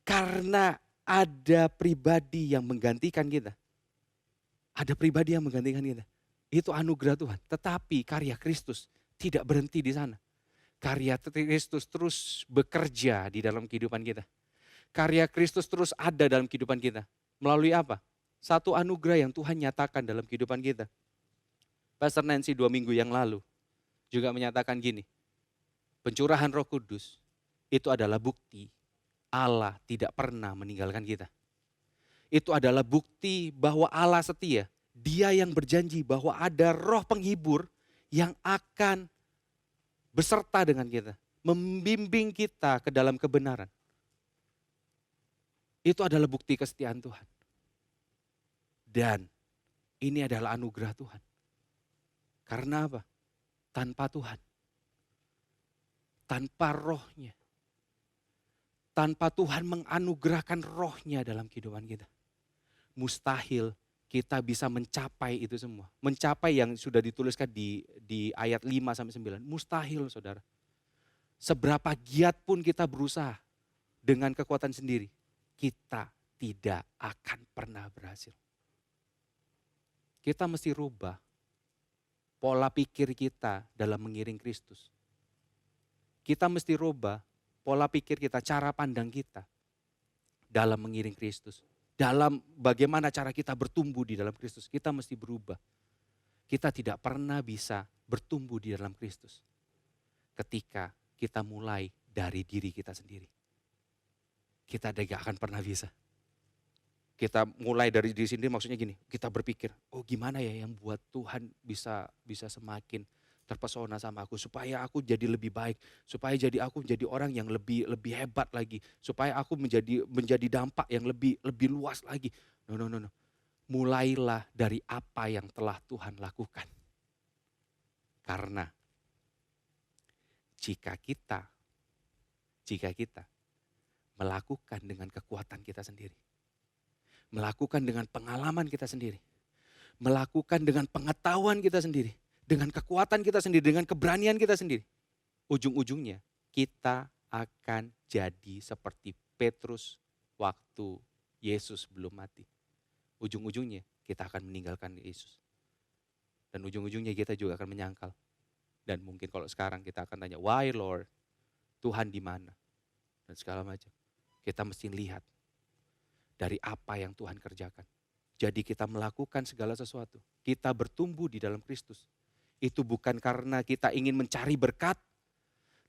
karena ada pribadi yang menggantikan kita. Ada pribadi yang menggantikan kita. Itu anugerah Tuhan. Tetapi karya Kristus tidak berhenti di sana. Karya Kristus terus bekerja di dalam kehidupan kita. Karya Kristus terus ada dalam kehidupan kita. Melalui apa? Satu anugerah yang Tuhan nyatakan dalam kehidupan kita. Pastor Nancy 2 minggu yang lalu juga menyatakan gini. Pencurahan Roh Kudus itu adalah bukti Allah tidak pernah meninggalkan kita. Itu adalah bukti bahwa Allah setia. Dia yang berjanji bahwa ada roh penghibur yang akan beserta dengan kita. Membimbing kita ke dalam kebenaran. Itu adalah bukti kesetiaan Tuhan. Dan ini adalah anugerah Tuhan. Karena apa? Tanpa Tuhan. Tanpa rohnya. Tanpa Tuhan menganugerahkan rohnya dalam kehidupan kita. Mustahil kita bisa mencapai itu semua. Mencapai yang sudah dituliskan di ayat 5-9. Mustahil saudara. Seberapa giat pun kita berusaha dengan kekuatan sendiri. Kita tidak akan pernah berhasil. Kita mesti rubah pola pikir kita dalam mengiring Kristus. Kita mesti rubah pola pikir kita, cara pandang kita dalam mengiring Kristus. Dalam bagaimana cara kita bertumbuh di dalam Kristus, kita mesti berubah. Kita tidak pernah bisa bertumbuh di dalam Kristus ketika kita mulai dari diri kita sendiri. Kita tidak akan pernah bisa. Kita mulai dari diri sendiri maksudnya gini, kita berpikir, oh gimana ya yang buat Tuhan bisa semakin terpesona sama aku, supaya aku jadi lebih baik, supaya aku menjadi orang yang lebih hebat lagi, supaya aku menjadi dampak yang lebih luas lagi. No. Mulailah dari apa yang telah Tuhan lakukan. Karena jika kita melakukan dengan kekuatan kita sendiri, melakukan dengan pengalaman kita sendiri, melakukan dengan pengetahuan kita sendiri, dengan kekuatan kita sendiri, dengan keberanian kita sendiri, ujung-ujungnya kita akan jadi seperti Petrus waktu Yesus belum mati. Ujung-ujungnya kita akan meninggalkan Yesus. Dan ujung-ujungnya kita juga akan menyangkal. Dan mungkin kalau sekarang kita akan tanya, why Lord? Tuhan di mana? Dan segala macam. Kita mesti lihat dari apa yang Tuhan kerjakan. Jadi kita melakukan segala sesuatu. Kita bertumbuh di dalam Kristus. Itu bukan karena kita ingin mencari berkat,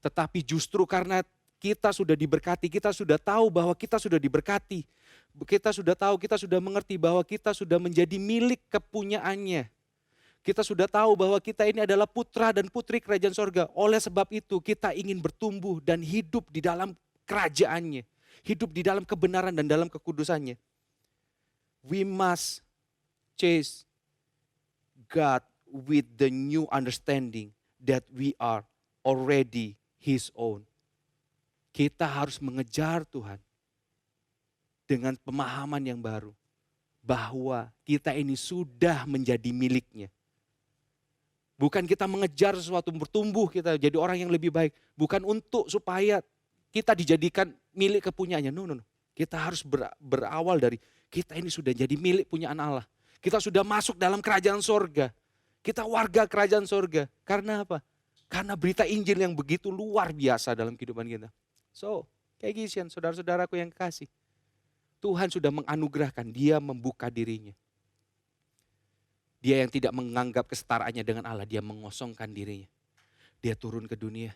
tetapi justru karena kita sudah diberkati, kita sudah tahu bahwa kita sudah diberkati. Kita sudah tahu, kita sudah mengerti bahwa kita sudah menjadi milik kepunyaannya. Kita sudah tahu bahwa kita ini adalah putra dan putri kerajaan sorga. Oleh sebab itu kita ingin bertumbuh dan hidup di dalam kerajaannya. Hidup di dalam kebenaran dan dalam kekudusannya. We must chase God with the new understanding that we are already His own. Kita harus mengejar Tuhan dengan pemahaman yang baru. Bahwa kita ini sudah menjadi miliknya. Bukan kita mengejar sesuatu bertumbuh, kita jadi orang yang lebih baik. Bukan untuk supaya kita dijadikan milik kepunyaannya. No. Kita harus berawal dari kita ini sudah jadi milik punyaan Allah. Kita sudah masuk dalam kerajaan sorga. Kita warga kerajaan sorga. Karena apa? Karena berita Injil yang begitu luar biasa dalam kehidupan kita. So, kayak gisian, saudara-saudaraku yang kasih. Tuhan sudah menganugerahkan, dia membuka dirinya. Dia yang tidak menganggap kesetaraannya dengan Allah, dia mengosongkan dirinya. Dia turun ke dunia,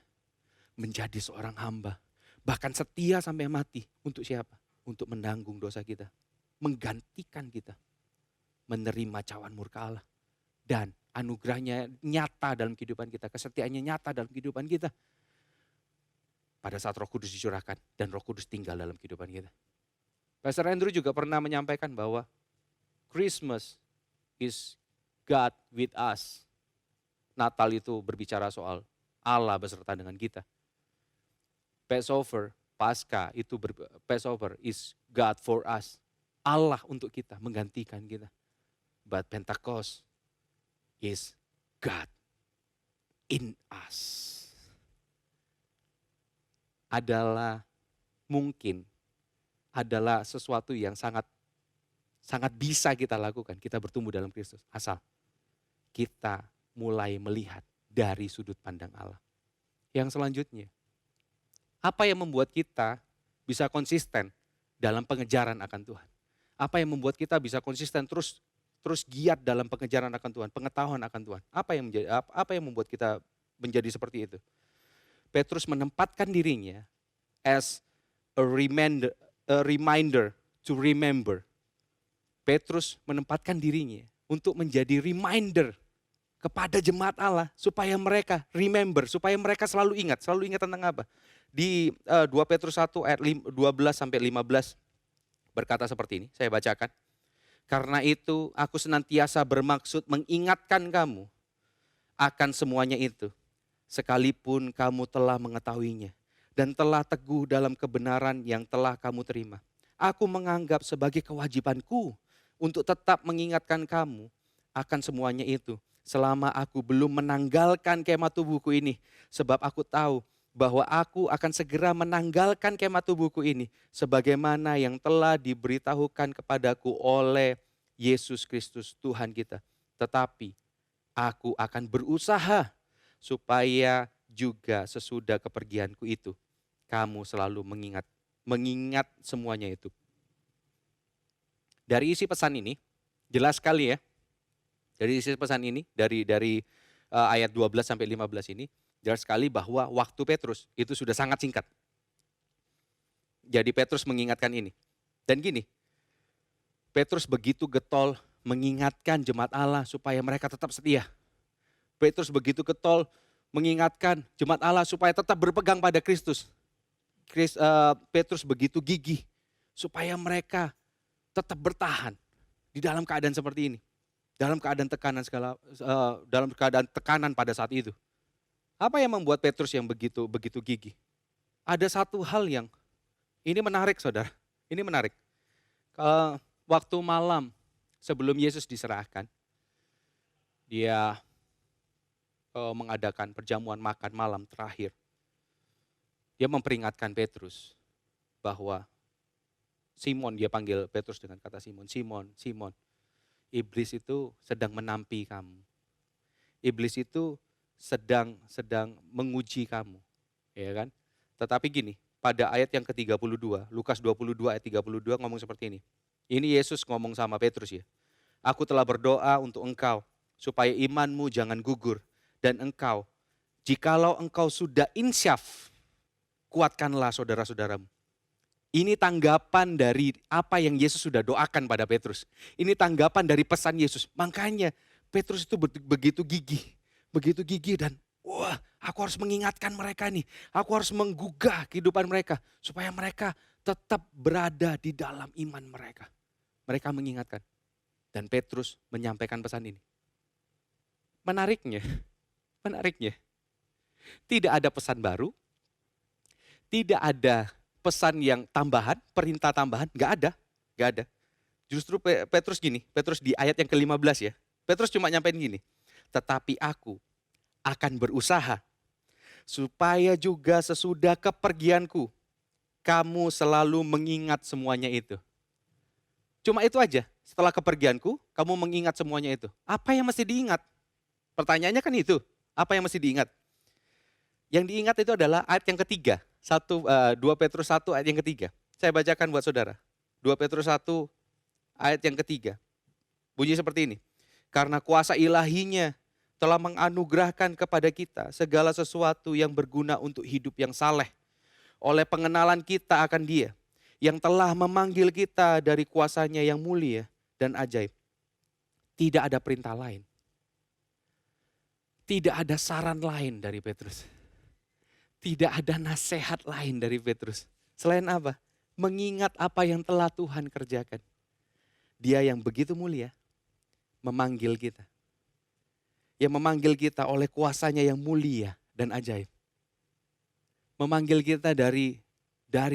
menjadi seorang hamba. Bahkan setia sampai mati. Untuk siapa? Untuk menanggung dosa kita. Menggantikan kita. Menerima cawan murka Allah. Dan anugerahnya nyata dalam kehidupan kita. Kesetiaannya nyata dalam kehidupan kita. Pada saat Roh Kudus dicurahkan dan Roh Kudus tinggal dalam kehidupan kita. Pastor Andrew juga pernah menyampaikan bahwa Christmas is God with us. Natal itu berbicara soal Allah beserta dengan kita. Passover, Paskah itu Passover is God for us. Allah untuk kita, menggantikan kita. But Pentecost is God in us. Adalah sesuatu yang sangat bisa kita lakukan. Kita bertumbuh dalam Kristus. Asal kita mulai melihat dari sudut pandang Allah. Yang selanjutnya, apa yang membuat kita bisa konsisten dalam pengejaran akan Tuhan? Apa yang membuat kita bisa konsisten terus giat dalam pengejaran akan Tuhan, pengetahuan akan Tuhan? Apa yang membuat kita menjadi seperti itu? Petrus menempatkan dirinya as a reminder to remember Petrus menempatkan dirinya untuk menjadi reminder kepada jemaat Allah supaya mereka remember, supaya mereka selalu ingat tentang apa? Di 2 Petrus 1 ayat 12 sampai 15 berkata seperti ini, saya bacakan. Karena itu aku senantiasa bermaksud mengingatkan kamu akan semuanya itu, sekalipun kamu telah mengetahuinya dan telah teguh dalam kebenaran yang telah kamu terima. Aku menganggap sebagai kewajibanku untuk tetap mengingatkan kamu akan semuanya itu selama aku belum menanggalkan kemah tubuhku ini. Sebab aku tahu bahwa aku akan segera menanggalkan kemah tubuhku ini sebagaimana yang telah diberitahukan kepadaku oleh Yesus Kristus Tuhan kita. Tetapi aku akan berusaha supaya juga sesudah kepergianku itu kamu selalu mengingat semuanya itu. Dari isi pesan ini jelas sekali ya. Dari isi pesan ini dari ayat 12 sampai 15 ini jelas sekali bahwa waktu Petrus itu sudah sangat singkat. Jadi Petrus mengingatkan ini. Dan gini, Petrus begitu getol mengingatkan jemaat Allah supaya mereka tetap setia. Petrus begitu getol mengingatkan jemaat Allah supaya tetap berpegang pada Kristus. Petrus begitu gigih supaya mereka tetap bertahan di dalam keadaan seperti ini. Dalam keadaan tekanan pada saat itu. Apa yang membuat Petrus yang begitu gigih? Ada satu hal yang ini menarik, saudara. Ini menarik. Waktu malam sebelum Yesus diserahkan, dia mengadakan perjamuan makan malam terakhir. Dia memperingatkan Petrus bahwa Simon, dia panggil Petrus dengan kata Simon, Simon, iblis itu sedang menampi kamu. Iblis itu sedang menguji kamu, ya kan? Tetapi gini, pada ayat yang ke-32, Lukas 22 ayat 32 ngomong seperti ini. Ini Yesus ngomong sama Petrus ya. Aku telah berdoa untuk engkau supaya imanmu jangan gugur dan engkau, jikalau engkau sudah insyaf, kuatkanlah saudara-saudaramu. Ini tanggapan dari apa yang Yesus sudah doakan pada Petrus. Ini tanggapan dari pesan Yesus. Makanya Petrus itu begitu gigih dan wah, aku harus mengingatkan mereka nih. Aku harus menggugah kehidupan mereka supaya mereka tetap berada di dalam iman mereka. Mereka mengingatkan. Dan Petrus menyampaikan pesan ini. Menariknya, tidak ada pesan baru, tidak ada pesan yang tambahan, perintah tambahan, nggak ada. Justru Petrus di ayat yang ke-15 ya. Petrus cuma nyampein gini, tetapi aku akan berusaha supaya juga sesudah kepergianku, kamu selalu mengingat semuanya itu. Cuma itu aja, setelah kepergianku, kamu mengingat semuanya itu. Apa yang mesti diingat? Pertanyaannya kan itu, apa yang mesti diingat? Yang diingat itu adalah ayat yang ketiga. 2 Petrus 1 ayat yang ketiga. Saya bacakan buat saudara. 2 Petrus 1 ayat yang ketiga. Bunyi seperti ini. Karena kuasa ilahinya telah menganugerahkan kepada kita segala sesuatu yang berguna untuk hidup yang saleh. Oleh pengenalan kita akan Dia yang telah memanggil kita dari kuasanya yang mulia dan ajaib. Tidak ada perintah lain. Tidak ada saran lain dari Petrus. Tidak ada nasihat lain dari Petrus. Selain apa? Mengingat apa yang telah Tuhan kerjakan. Dia yang begitu mulia memanggil kita. Yang memanggil kita oleh kuasanya yang mulia dan ajaib. Memanggil kita dari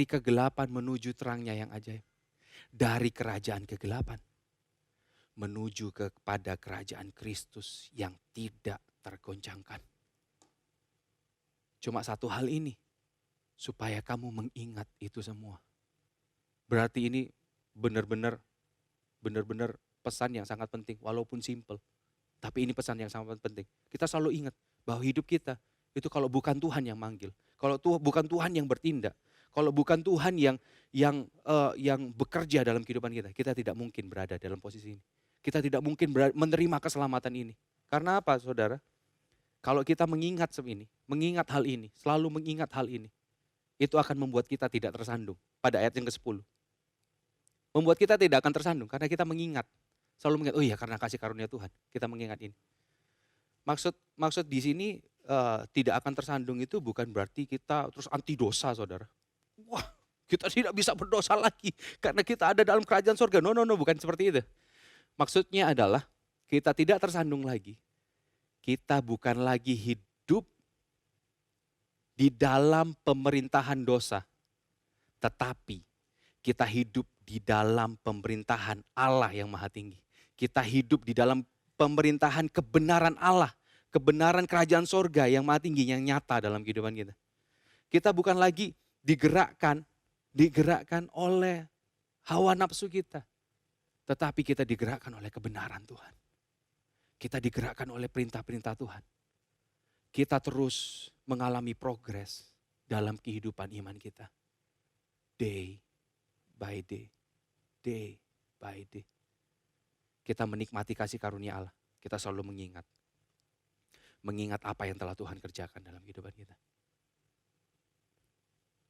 kegelapan menuju terangnya yang ajaib. Dari kerajaan kegelapan menuju kepada kerajaan Kristus yang tidak tergoncangkan. Cuma satu hal ini, supaya kamu mengingat itu semua. Berarti ini benar-benar pesan yang sangat penting, walaupun simple. Tapi ini pesan yang sangat penting. Kita selalu ingat bahwa hidup kita itu kalau bukan Tuhan yang manggil, kalau bukan Tuhan yang bertindak, kalau bukan Tuhan yang bekerja dalam kehidupan kita, kita tidak mungkin berada dalam posisi ini. Kita tidak mungkin menerima keselamatan ini. Karena apa, saudara? Kalau kita mengingat hal ini, selalu mengingat hal ini, itu akan membuat kita tidak tersandung. Pada ayat yang ke-10. Membuat kita tidak akan tersandung karena kita mengingat. Selalu mengingat, oh iya karena kasih karunia Tuhan, kita mengingat ini. Maksud di sini tidak akan tersandung itu bukan berarti kita terus anti dosa, saudara. Wah, kita tidak bisa berdosa lagi karena kita ada dalam kerajaan surga. No, bukan seperti itu. Maksudnya adalah kita tidak tersandung lagi. Kita bukan lagi hidup di dalam pemerintahan dosa. Tetapi kita hidup di dalam pemerintahan Allah yang maha tinggi. Kita hidup di dalam pemerintahan kebenaran Allah. Kebenaran kerajaan surga yang maha tinggi, yang nyata dalam kehidupan kita. Kita bukan lagi digerakkan oleh hawa nafsu kita. Tetapi kita digerakkan oleh kebenaran Tuhan. Kita digerakkan oleh perintah-perintah Tuhan. Kita terus mengalami progres dalam kehidupan iman kita. Day by day. Day by day. Kita menikmati kasih karunia Allah. Kita selalu mengingat. Mengingat apa yang telah Tuhan kerjakan dalam kehidupan kita.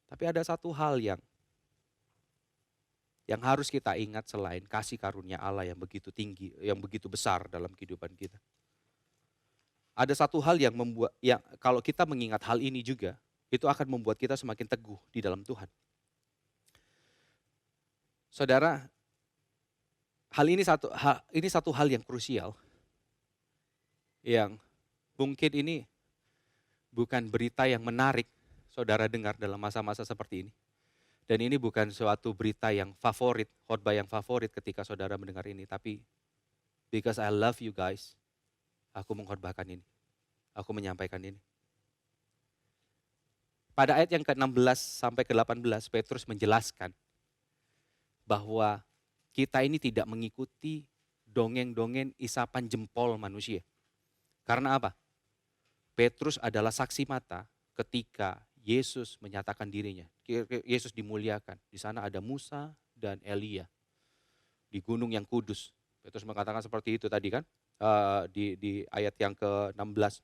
Tapi ada satu hal yang harus kita ingat selain kasih karunia Allah yang begitu tinggi, yang begitu besar dalam kehidupan kita. Ada satu hal yang kalau kita mengingat hal ini juga, itu akan membuat kita semakin teguh di dalam Tuhan. Saudara, ini satu hal yang krusial, yang mungkin ini bukan berita yang menarik saudara dengar dalam masa-masa seperti ini. Dan ini bukan suatu berita yang favorit, khotbah yang favorit ketika saudara mendengar ini. Tapi because I love you guys, aku mengkhotbahkan ini. Aku menyampaikan ini. Pada ayat yang ke-16 sampai ke-18, Petrus menjelaskan bahwa kita ini tidak mengikuti dongeng-dongeng isapan jempol manusia. Karena apa? Petrus adalah saksi mata ketika Yesus menyatakan dirinya. Yesus dimuliakan. Di sana ada Musa dan Elia. Di gunung yang kudus. Petrus mengatakan seperti itu tadi kan. Di ayat yang ke-16.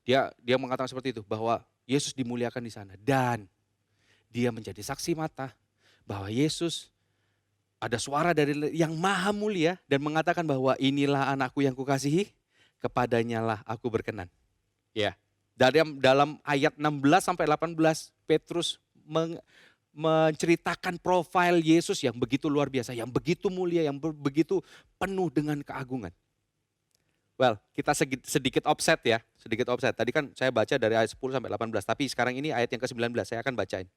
Dia mengatakan seperti itu. Bahwa Yesus dimuliakan di sana. Dan dia menjadi saksi mata. Bahwa Yesus ada suara dari yang maha mulia. Dan mengatakan bahwa inilah anakku yang kukasihi. Kepadanya lah aku berkenan. Ya. Dalam ayat 16 sampai 18 Petrus menceritakan profil Yesus yang begitu luar biasa, yang begitu mulia, yang begitu penuh dengan keagungan. Well, kita sedikit offset ya, sedikit offset. Tadi kan saya baca dari ayat 10 sampai 18, tapi sekarang ini ayat yang ke-19 saya akan bacain.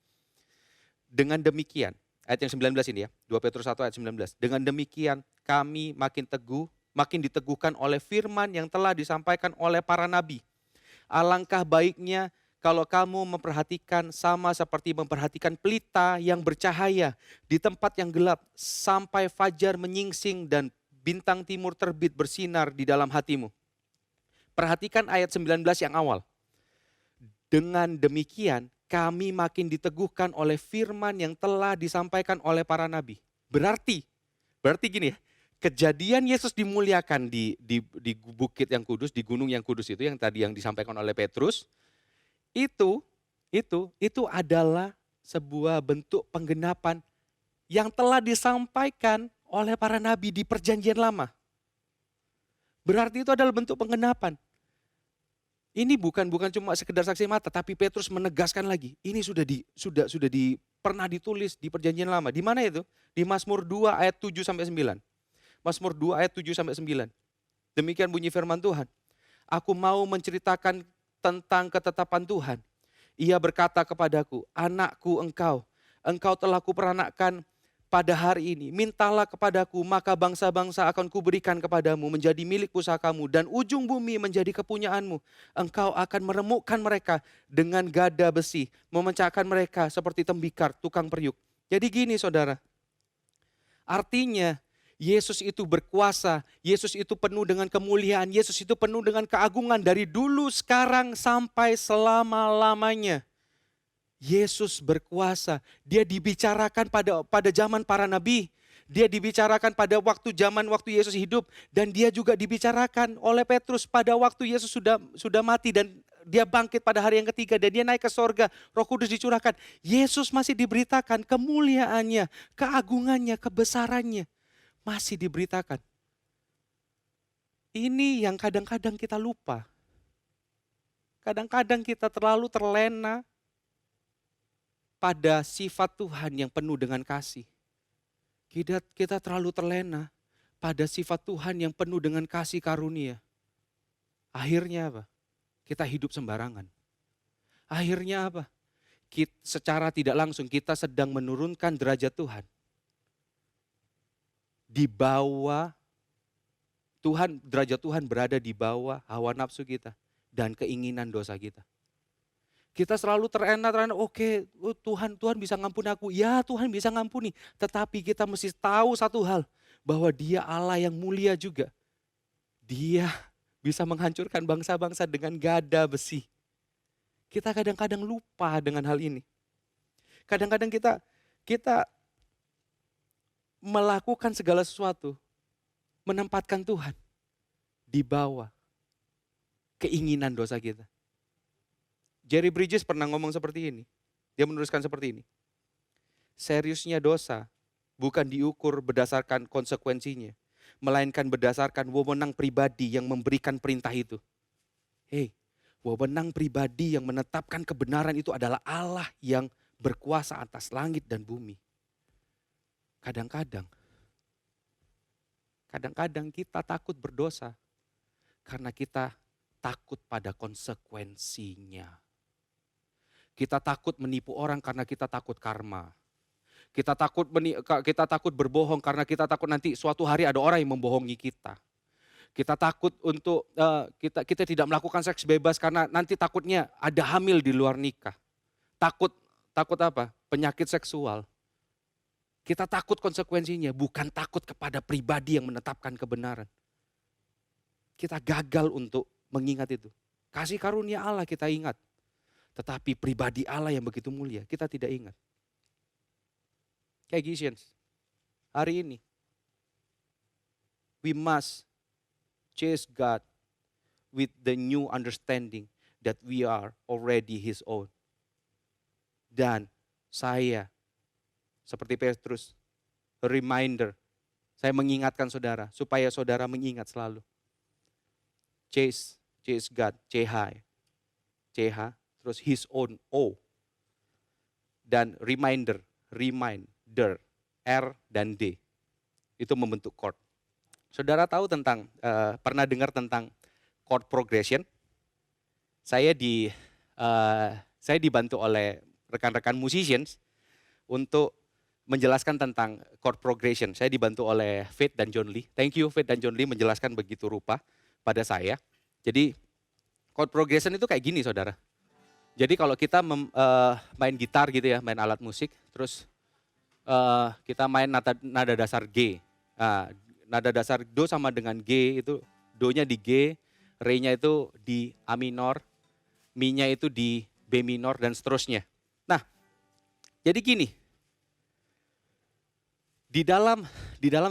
Dengan demikian, ayat yang 19 ini ya, 2 Petrus 1 ayat 19. Dengan demikian kami makin diteguhkan oleh firman yang telah disampaikan oleh para nabi. Alangkah baiknya kalau kamu memperhatikan sama seperti memperhatikan pelita yang bercahaya di tempat yang gelap sampai fajar menyingsing dan bintang timur terbit bersinar di dalam hatimu. Perhatikan ayat 19 yang awal. Dengan demikian kami makin diteguhkan oleh firman yang telah disampaikan oleh para nabi. Berarti gini ya. Kejadian Yesus dimuliakan di bukit yang kudus, di gunung yang kudus itu yang tadi yang disampaikan oleh Petrus, itu adalah sebuah bentuk penggenapan yang telah disampaikan oleh para nabi di perjanjian lama. Berarti itu adalah bentuk penggenapan. Ini bukan cuma sekedar saksi mata, tapi Petrus menegaskan lagi. Ini sudah pernah ditulis di perjanjian lama. Di mana itu? Di Mazmur 2 ayat 7 sampai 9. Mazmur 2 ayat 7 sampai 9. Demikian bunyi firman Tuhan. Aku mau menceritakan tentang ketetapan Tuhan. Ia berkata kepadaku, anakku engkau telah kuperanakkan pada hari ini. Mintalah kepadaku, maka bangsa-bangsa akan kuberikan kepadamu menjadi milik pusakamu dan ujung bumi menjadi kepunyaanmu. Engkau akan meremukkan mereka dengan gada besi, memecahkan mereka seperti tembikar tukang periuk. Jadi gini saudara, artinya Yesus itu berkuasa, Yesus itu penuh dengan kemuliaan, Yesus itu penuh dengan keagungan dari dulu, sekarang, sampai selama-lamanya. Yesus berkuasa, dia dibicarakan pada zaman para nabi, dia dibicarakan pada waktu Yesus hidup, dan dia juga dibicarakan oleh Petrus pada waktu Yesus sudah mati dan dia bangkit pada hari yang ketiga dan dia naik ke sorga, Roh Kudus dicurahkan. Yesus masih diberitakan kemuliaannya, keagungannya, kebesarannya. Masih diberitakan. Ini yang kadang-kadang kita lupa. Kadang-kadang kita terlalu terlena pada sifat Tuhan yang penuh dengan kasih. Kita terlalu terlena pada sifat Tuhan yang penuh dengan kasih karunia. Akhirnya apa? Kita hidup sembarangan. Akhirnya apa? Secara tidak langsung kita sedang menurunkan derajat Tuhan. Di bawah Tuhan, derajat Tuhan berada di bawah hawa nafsu kita dan keinginan dosa kita. Kita selalu terena, oke, Tuhan bisa ngampuni aku. Ya, Tuhan bisa ngampuni. Tetapi kita mesti tahu satu hal, bahwa Dia Allah yang mulia juga. Dia bisa menghancurkan bangsa-bangsa dengan gada besi. Kita kadang-kadang lupa dengan hal ini. Kadang-kadang kita melakukan segala sesuatu, menempatkan Tuhan di bawah keinginan dosa kita. Jerry Bridges pernah ngomong seperti ini. Dia menuliskan seperti ini. Seriusnya dosa bukan diukur berdasarkan konsekuensinya, melainkan berdasarkan wewenang pribadi yang memberikan perintah itu. Wewenang pribadi yang menetapkan kebenaran itu adalah Allah yang berkuasa atas langit dan bumi. Kadang-kadang kita takut berdosa karena kita takut pada konsekuensinya. Kita takut menipu orang karena kita takut karma. Kita takut berbohong karena kita takut nanti suatu hari ada orang yang membohongi kita. Kita takut untuk kita tidak melakukan seks bebas karena nanti takutnya ada hamil di luar nikah. Takut apa? Penyakit seksual. Kita takut konsekuensinya, bukan takut kepada pribadi yang menetapkan kebenaran. Kita gagal untuk mengingat itu. Kasih karunia Allah kita ingat. Tetapi pribadi Allah yang begitu mulia, kita tidak ingat. Kayak Galatians, hari ini, we must chase God with the new understanding that we are already His own. Dan saya, seperti Petrus, a reminder, saya mengingatkan saudara, supaya saudara mengingat selalu. Chase God, CH, terus His own, O. Dan reminder, R dan D. Itu membentuk chord. Saudara tahu tentang, pernah dengar tentang chord progression? Saya dibantu oleh rekan-rekan musicians untuk menjelaskan tentang chord progression. Saya dibantu oleh Faith dan John Lee. Thank you Faith dan John Lee menjelaskan begitu rupa pada saya. Jadi chord progression itu kayak gini saudara. Jadi kalau kita main gitar gitu ya, main alat musik, terus kita main nada dasar G. Nah, nada dasar Do sama dengan G itu, Do-nya di G, Re-nya itu di A minor, Mi-nya itu di B minor dan seterusnya. Nah, jadi gini, di dalam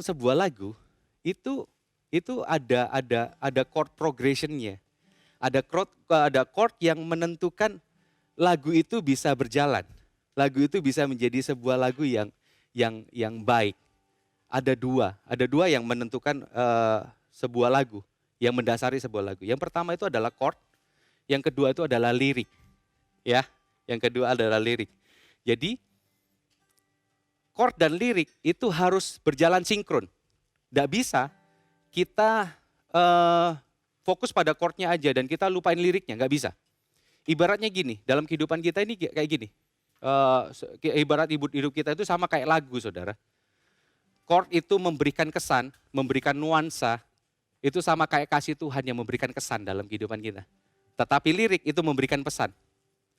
sebuah lagu itu ada chord progression-nya. Ada chord yang menentukan lagu itu bisa berjalan. Lagu itu bisa menjadi sebuah lagu yang baik. Ada dua yang menentukan sebuah lagu, yang mendasari sebuah lagu. Yang pertama itu adalah chord, yang kedua itu adalah lirik. Ya, yang kedua adalah lirik. Jadi chord dan lirik itu harus berjalan sinkron. Tidak bisa kita fokus pada chordnya aja dan kita lupain liriknya, nggak bisa. Ibaratnya gini, dalam kehidupan kita ini kayak gini. Ibarat hidup kita itu sama kayak lagu saudara. Chord itu memberikan kesan, memberikan nuansa, itu sama kayak kasih Tuhan yang memberikan kesan dalam kehidupan kita. Tetapi lirik itu memberikan pesan.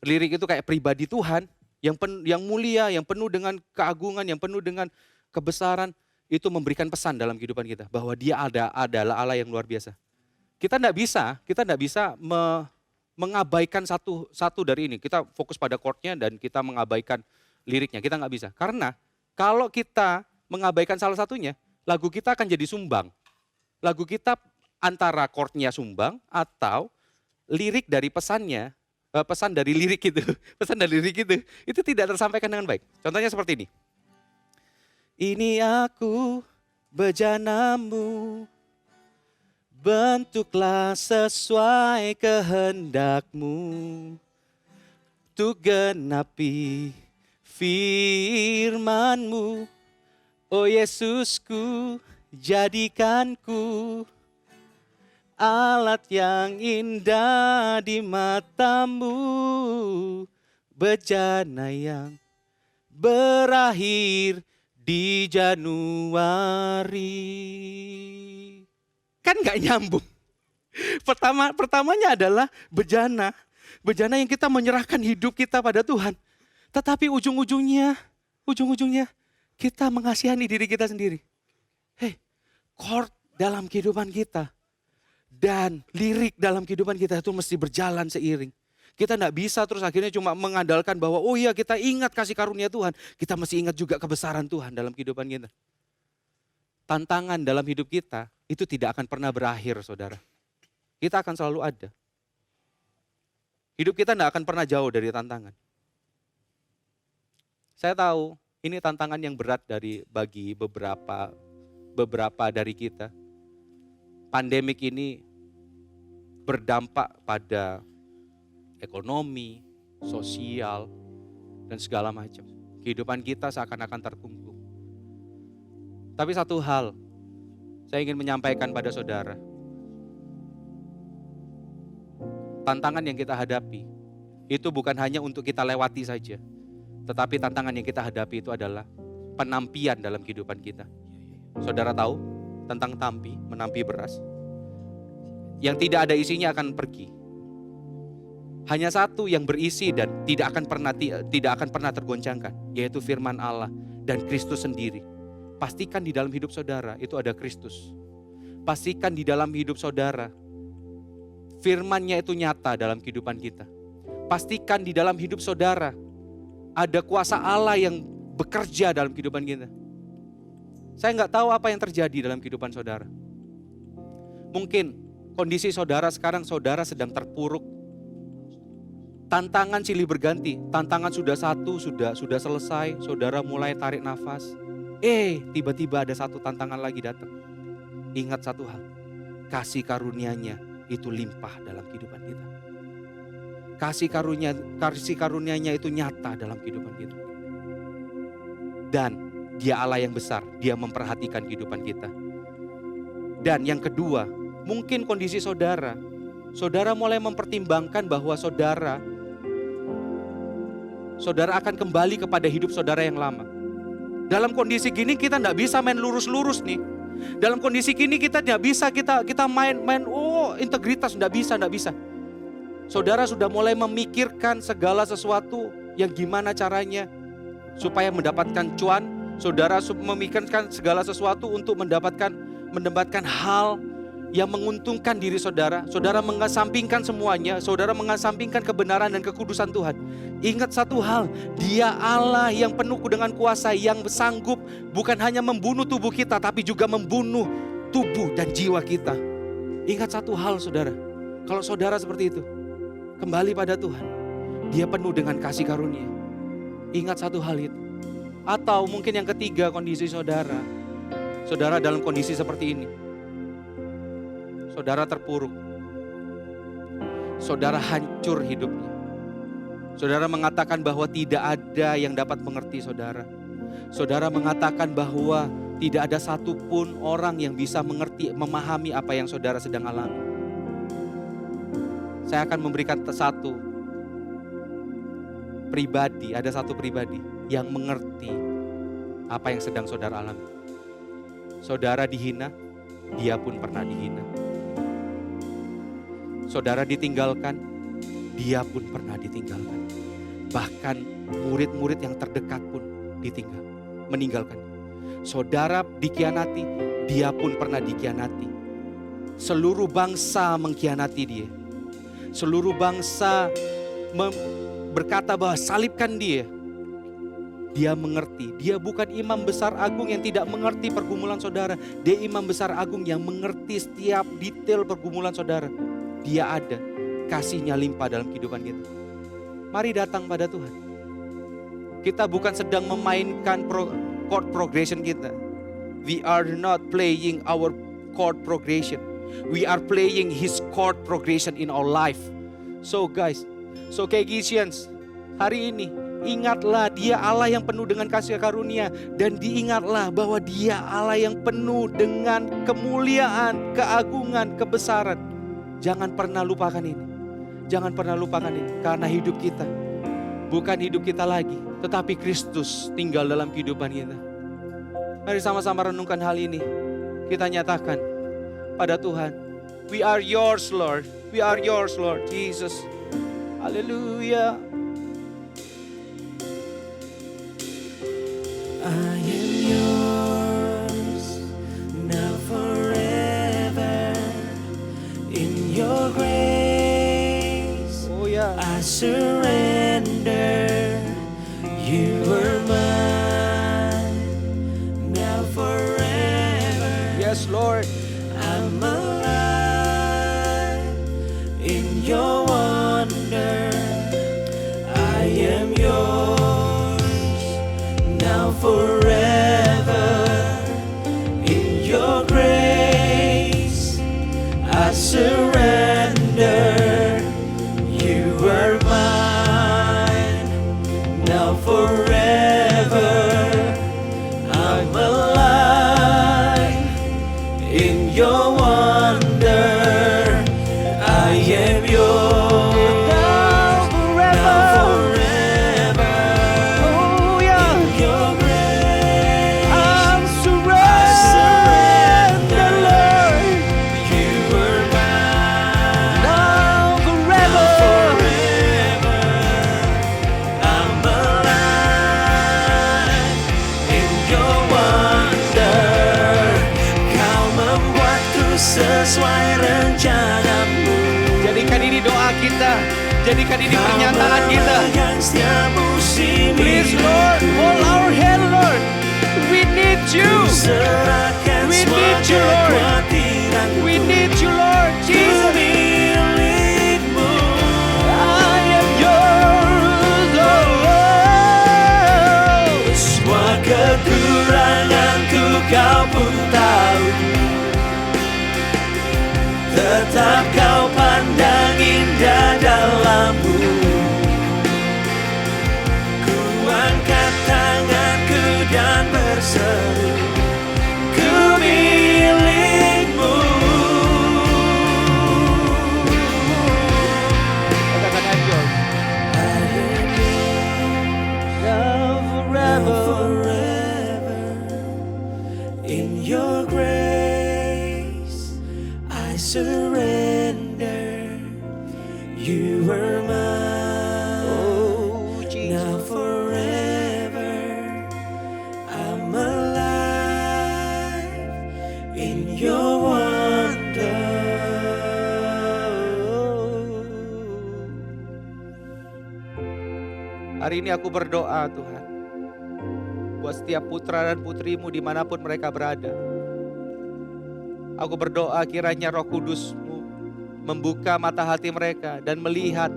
Lirik itu kayak pribadi Tuhan yang mulia, yang penuh dengan keagungan, yang penuh dengan kebesaran, itu memberikan pesan dalam kehidupan kita bahwa Dia adalah Allah yang luar biasa. Kita tidak bisa mengabaikan satu dari ini. Kita fokus pada chordnya dan kita mengabaikan liriknya. Kita nggak bisa. Karena kalau kita mengabaikan salah satunya, lagu kita akan jadi sumbang. Lagu kita antara chordnya sumbang atau lirik dari pesannya, pesan dari lirik itu, pesan dari lirik itu tidak tersampaikan dengan baik. Contohnya seperti ini. Ini aku bejanamu, bentuklah sesuai kehendakmu, untuk genapi firman-Mu. Oh Yesusku, jadikanku alat yang indah di mata-Mu, bejana yang berakhir di Januari. Kan gak nyambung. Pertamanya adalah bejana yang kita menyerahkan hidup kita pada Tuhan. Tetapi ujung-ujungnya kita mengasihani diri kita sendiri. Chord dalam kehidupan kita dan lirik dalam kehidupan kita itu mesti berjalan seiring. Kita tidak bisa terus akhirnya cuma mengandalkan bahwa oh iya kita ingat kasih karunia Tuhan. Kita mesti ingat juga kebesaran Tuhan dalam kehidupan kita. Tantangan dalam hidup kita itu tidak akan pernah berakhir, saudara. Kita akan selalu ada. Hidup kita tidak akan pernah jauh dari tantangan. Saya tahu ini tantangan yang berat bagi beberapa dari kita. Pandemik ini berdampak pada ekonomi, sosial, dan segala macam. Kehidupan kita seakan-akan terkungkung. Tapi satu hal, saya ingin menyampaikan pada saudara. Tantangan yang kita hadapi, itu bukan hanya untuk kita lewati saja. Tetapi tantangan yang kita hadapi itu adalah penampian dalam kehidupan kita. Saudara tahu tentang tampi, menampi beras. Yang tidak ada isinya akan pergi. Hanya satu yang berisi dan tidak akan pernah tergoncangkan, yaitu firman Allah dan Kristus sendiri. Pastikan di dalam hidup saudara itu ada Kristus. Pastikan di dalam hidup saudara firman-Nya itu nyata dalam kehidupan kita. Pastikan di dalam hidup saudara ada kuasa Allah yang bekerja dalam kehidupan kita. Saya nggak tahu apa yang terjadi dalam kehidupan saudara. Mungkin kondisi saudara sekarang, saudara sedang terpuruk. Tantangan silih berganti, tantangan sudah selesai, saudara mulai tarik nafas. Tiba-tiba ada satu tantangan lagi datang. Ingat satu hal, kasih karunia-Nya itu limpah dalam kehidupan kita. Kasih karunia-Nya itu nyata dalam kehidupan kita. Dan Dia Allah yang besar, Dia memperhatikan kehidupan kita. Dan yang kedua, mungkin kondisi saudara mulai mempertimbangkan bahwa saudara akan kembali kepada hidup saudara yang lama. Dalam kondisi gini kita tidak bisa main lurus-lurus nih. Dalam kondisi gini kita tidak bisa kita main integritas, tidak bisa. Saudara sudah mulai memikirkan segala sesuatu yang gimana caranya supaya mendapatkan cuan. Saudara memikirkan segala sesuatu untuk mendapatkan hal yang menguntungkan diri saudara. Saudara mengesampingkan semuanya. Saudara mengesampingkan kebenaran dan kekudusan Tuhan. Ingat satu hal, Dia Allah yang penuh dengan kuasa, yang sanggup bukan hanya membunuh tubuh kita, tapi juga membunuh tubuh dan jiwa kita. Ingat satu hal saudara, kalau saudara seperti itu, kembali pada Tuhan. Dia penuh dengan kasih karunia. Ingat satu hal itu. Atau mungkin yang ketiga, kondisi saudara dalam kondisi seperti ini. Saudara terpuruk. Saudara hancur hidupnya. Saudara mengatakan bahwa tidak ada yang dapat mengerti saudara. Saudara mengatakan bahwa tidak ada satupun orang yang bisa mengerti, memahami apa yang saudara sedang alami. Saya akan memberikan satu pribadi yang mengerti apa yang sedang saudara alami. Saudara dihina, Dia pun pernah dihina. Saudara ditinggalkan, Dia pun pernah ditinggalkan. Bahkan murid-murid yang terdekat pun meninggalkan. Saudara dikhianati, Dia pun pernah dikhianati. Seluruh bangsa mengkhianati Dia. Seluruh bangsa berkata bahwa salibkan Dia. Dia mengerti. Dia bukan imam besar agung yang tidak mengerti pergumulan saudara. Dia imam besar agung yang mengerti setiap detail pergumulan saudara. Dia ada. kasih-Nya limpah dalam kehidupan kita. Mari datang pada Tuhan. Kita bukan sedang memainkan chord progression kita. We are not playing our chord progression. We are playing His chord progression in our life. So guys, so Kegisians, hari ini ingatlah Dia Allah yang penuh dengan kasih karunia. Dan diingatlah bahwa Dia Allah yang penuh dengan kemuliaan, keagungan, kebesaran. Jangan pernah lupakan ini. Jangan pernah lupakan ini. Karena hidup kita bukan hidup kita lagi, tetapi Kristus tinggal dalam kehidupan kita. Mari sama-sama renungkan hal ini. Kita nyatakan pada Tuhan, we are yours Lord. We are yours Lord Jesus. Haleluya. I am yours now forever. In your grace, Oh ya. I surrender. You are mine now forever. Yes Lord. I'm alive in your wonder. I am yours now forever. In your grace, I surrender. You are mine now forever. I'm alive in your wonder. I am yours now forever. Oh yeah. In your grace, I'm I surrender, Lord. You are mine Now forever. forever. I'm alive in your wonder. Kau membuatku sesuai rencanamu. Jadikan ini doa kita. Jadikan ini pernyataan kita. Yang setiap musim Please Lord, hold our hand Lord. We need you. serahkan We semua need you, Lord. kekhawatiranku. We need you Lord Jesus. Milikmu. I am yours Lord. Semua kekuranganku kau pun tahu. Tetap kau pandang indah dalammu. Ku angkat tanganku dan berseru, ku milikmu. Katakan I'm yours. Now forever, in your grace, I surrender. You are mine. Oh Now Jesus. forever, I'm alive in your wonder. Hari ini aku berdoa Tuhan, buat setiap putra dan putrimu dimanapun mereka berada. Aku berdoa kiranya Roh Kudus-Mu membuka mata hati mereka dan melihat,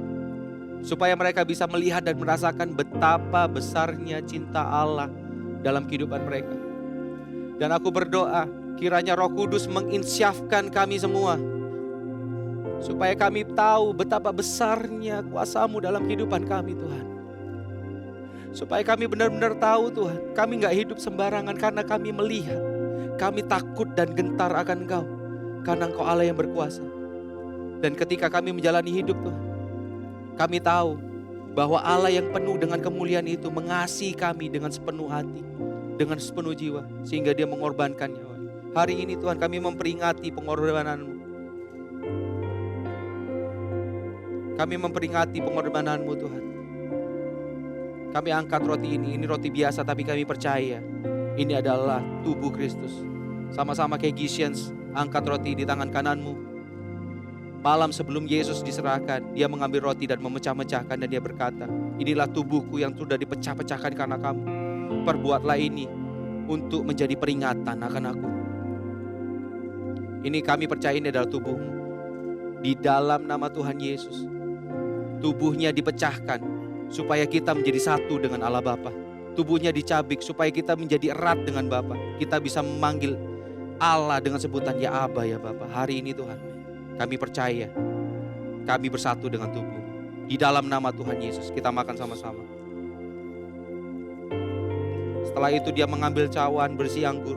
supaya mereka bisa melihat dan merasakan betapa besarnya cinta Allah dalam kehidupan mereka. Dan aku berdoa kiranya Roh Kudus menginsyafkan kami semua, supaya kami tahu betapa besarnya kuasa-Mu dalam kehidupan kami Tuhan. Supaya kami benar-benar tahu Tuhan, kami gak hidup sembarangan karena kami melihat. Kami takut dan gentar akan Engkau, karena Engkau Allah yang berkuasa. Dan ketika kami menjalani hidup Tuhan, kami tahu bahwa Allah yang penuh dengan kemuliaan itu mengasihi kami dengan sepenuh hati, dengan sepenuh jiwa, sehingga Dia mengorbankan nyawa. Hari ini Tuhan kami memperingati pengorbanan-Mu. Kami memperingati pengorbanan-Mu Tuhan. Kami angkat roti ini roti biasa tapi kami percaya ini adalah tubuh Kristus. Sama-sama Kegisians, angkat roti di tangan kananmu. Malam sebelum Yesus diserahkan, Dia mengambil roti dan memecah-mecahkan dan Dia berkata, inilah tubuhku yang sudah dipecah-pecahkan karena kamu. Perbuatlah ini untuk menjadi peringatan akan aku. Ini kami percaya ini adalah tubuhmu. Di dalam nama Tuhan Yesus, tubuhnya dipecahkan supaya kita menjadi satu dengan Allah Bapa. Tubuhnya dicabik supaya kita menjadi erat dengan Bapa. Kita bisa memanggil Allah dengan sebutan ya Aba, ya Bapa. Hari ini Tuhan, kami percaya kami bersatu dengan tubuh. Di dalam nama Tuhan Yesus, kita makan sama-sama. Setelah itu dia mengambil cawan berisi anggur.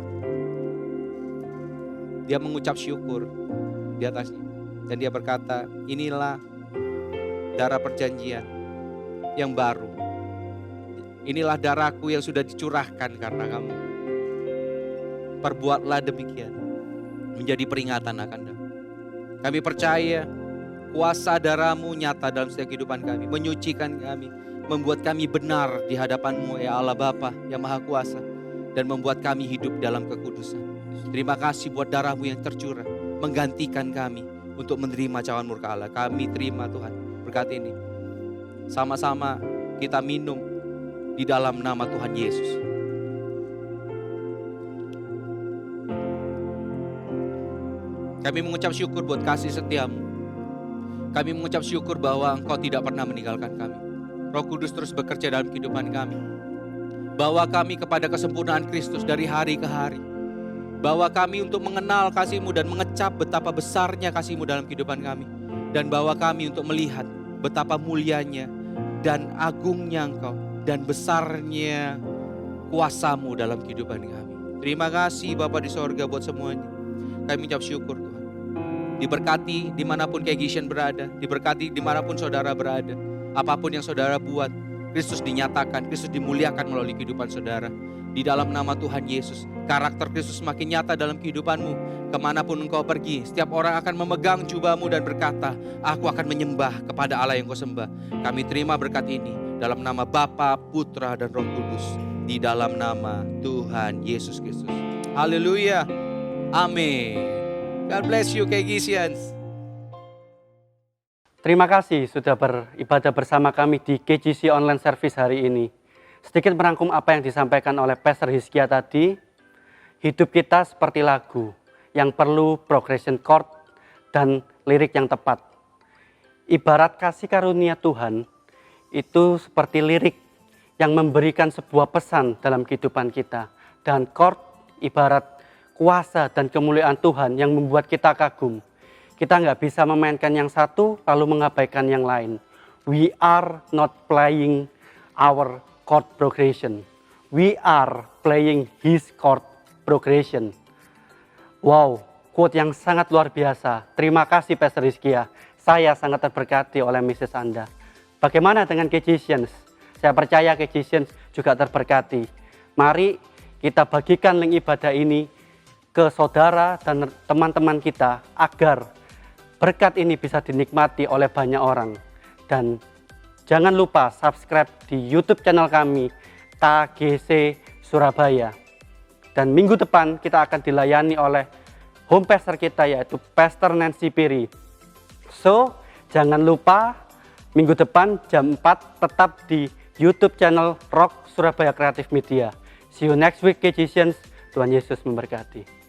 Dia mengucap syukur di atasnya. Dan dia berkata, inilah darah perjanjian yang baru. Inilah darahku yang sudah dicurahkan karena kamu. Perbuatlah demikian menjadi peringatan akan kamu. Kami percaya kuasa darahmu nyata dalam setiap kehidupan kami, menyucikan kami, membuat kami benar di hadapan-Mu ya Allah Bapa yang Maha Kuasa, dan membuat kami hidup dalam kekudusan. Terima kasih buat darah-Mu yang tercurah, menggantikan kami untuk menerima cawan murka Allah. Kami terima Tuhan berkat ini. Sama-sama kita minum di dalam nama Tuhan Yesus. Kami mengucap syukur buat kasih setia-Mu. Kami mengucap syukur bahwa Engkau tidak pernah meninggalkan kami. Roh Kudus terus bekerja dalam kehidupan kami. Bawa kami kepada kesempurnaan Kristus dari hari ke hari. Bawa kami untuk mengenal kasih-Mu dan mengecap betapa besarnya kasih-Mu dalam kehidupan kami. Dan bawa kami untuk melihat betapa mulianya dan agungnya Engkau dan besarnya kuasa-Mu dalam kehidupan kami. Terima kasih Bapa di sorga buat semuanya. Kami mengucap syukur Tuhan. Diberkati dimanapun Kegision berada, diberkati dimanapun saudara berada. Apapun yang saudara buat, Kristus dinyatakan, Kristus dimuliakan melalui kehidupan saudara. Di dalam nama Tuhan Yesus, karakter Kristus semakin nyata dalam kehidupanmu. Kemanapun engkau pergi, setiap orang akan memegang jubahmu dan berkata, aku akan menyembah kepada Allah yang kau sembah. Kami terima berkat ini dalam nama Bapa, Putra, dan Roh Kudus. Di dalam nama Tuhan Yesus Kristus. Haleluya. Amin. God bless you, Kegisions. Terima kasih sudah beribadah bersama kami di KGC Online Service hari ini. Sedikit merangkum apa yang disampaikan oleh Pastor Hizkia tadi. Hidup kita seperti lagu yang perlu progression chord dan lirik yang tepat. Ibarat kasih karunia Tuhan itu seperti lirik yang memberikan sebuah pesan dalam kehidupan kita. Dan chord ibarat kuasa dan kemuliaan Tuhan yang membuat kita kagum. Kita nggak bisa memainkan yang satu lalu mengabaikan yang lain. We are not playing our chord progression. We are playing His chord progression. Wow, quote yang sangat luar biasa. Terima kasih Pastor Hizkia. Saya sangat terberkati oleh Mrs. Anda. Bagaimana dengan Kegisions? Saya percaya Kegisions juga terberkati. Mari kita bagikan link ibadah ini ke saudara dan teman-teman kita agar berkat ini bisa dinikmati oleh banyak orang. Dan jangan lupa subscribe di YouTube channel kami KGC Surabaya. Dan minggu depan kita akan dilayani oleh home pastor kita yaitu Pastor Nancy Piri. So, jangan lupa minggu depan jam 4 tetap di YouTube channel Rock Surabaya Creative Media. See you next week, Kegisions. Tuhan Yesus memberkati.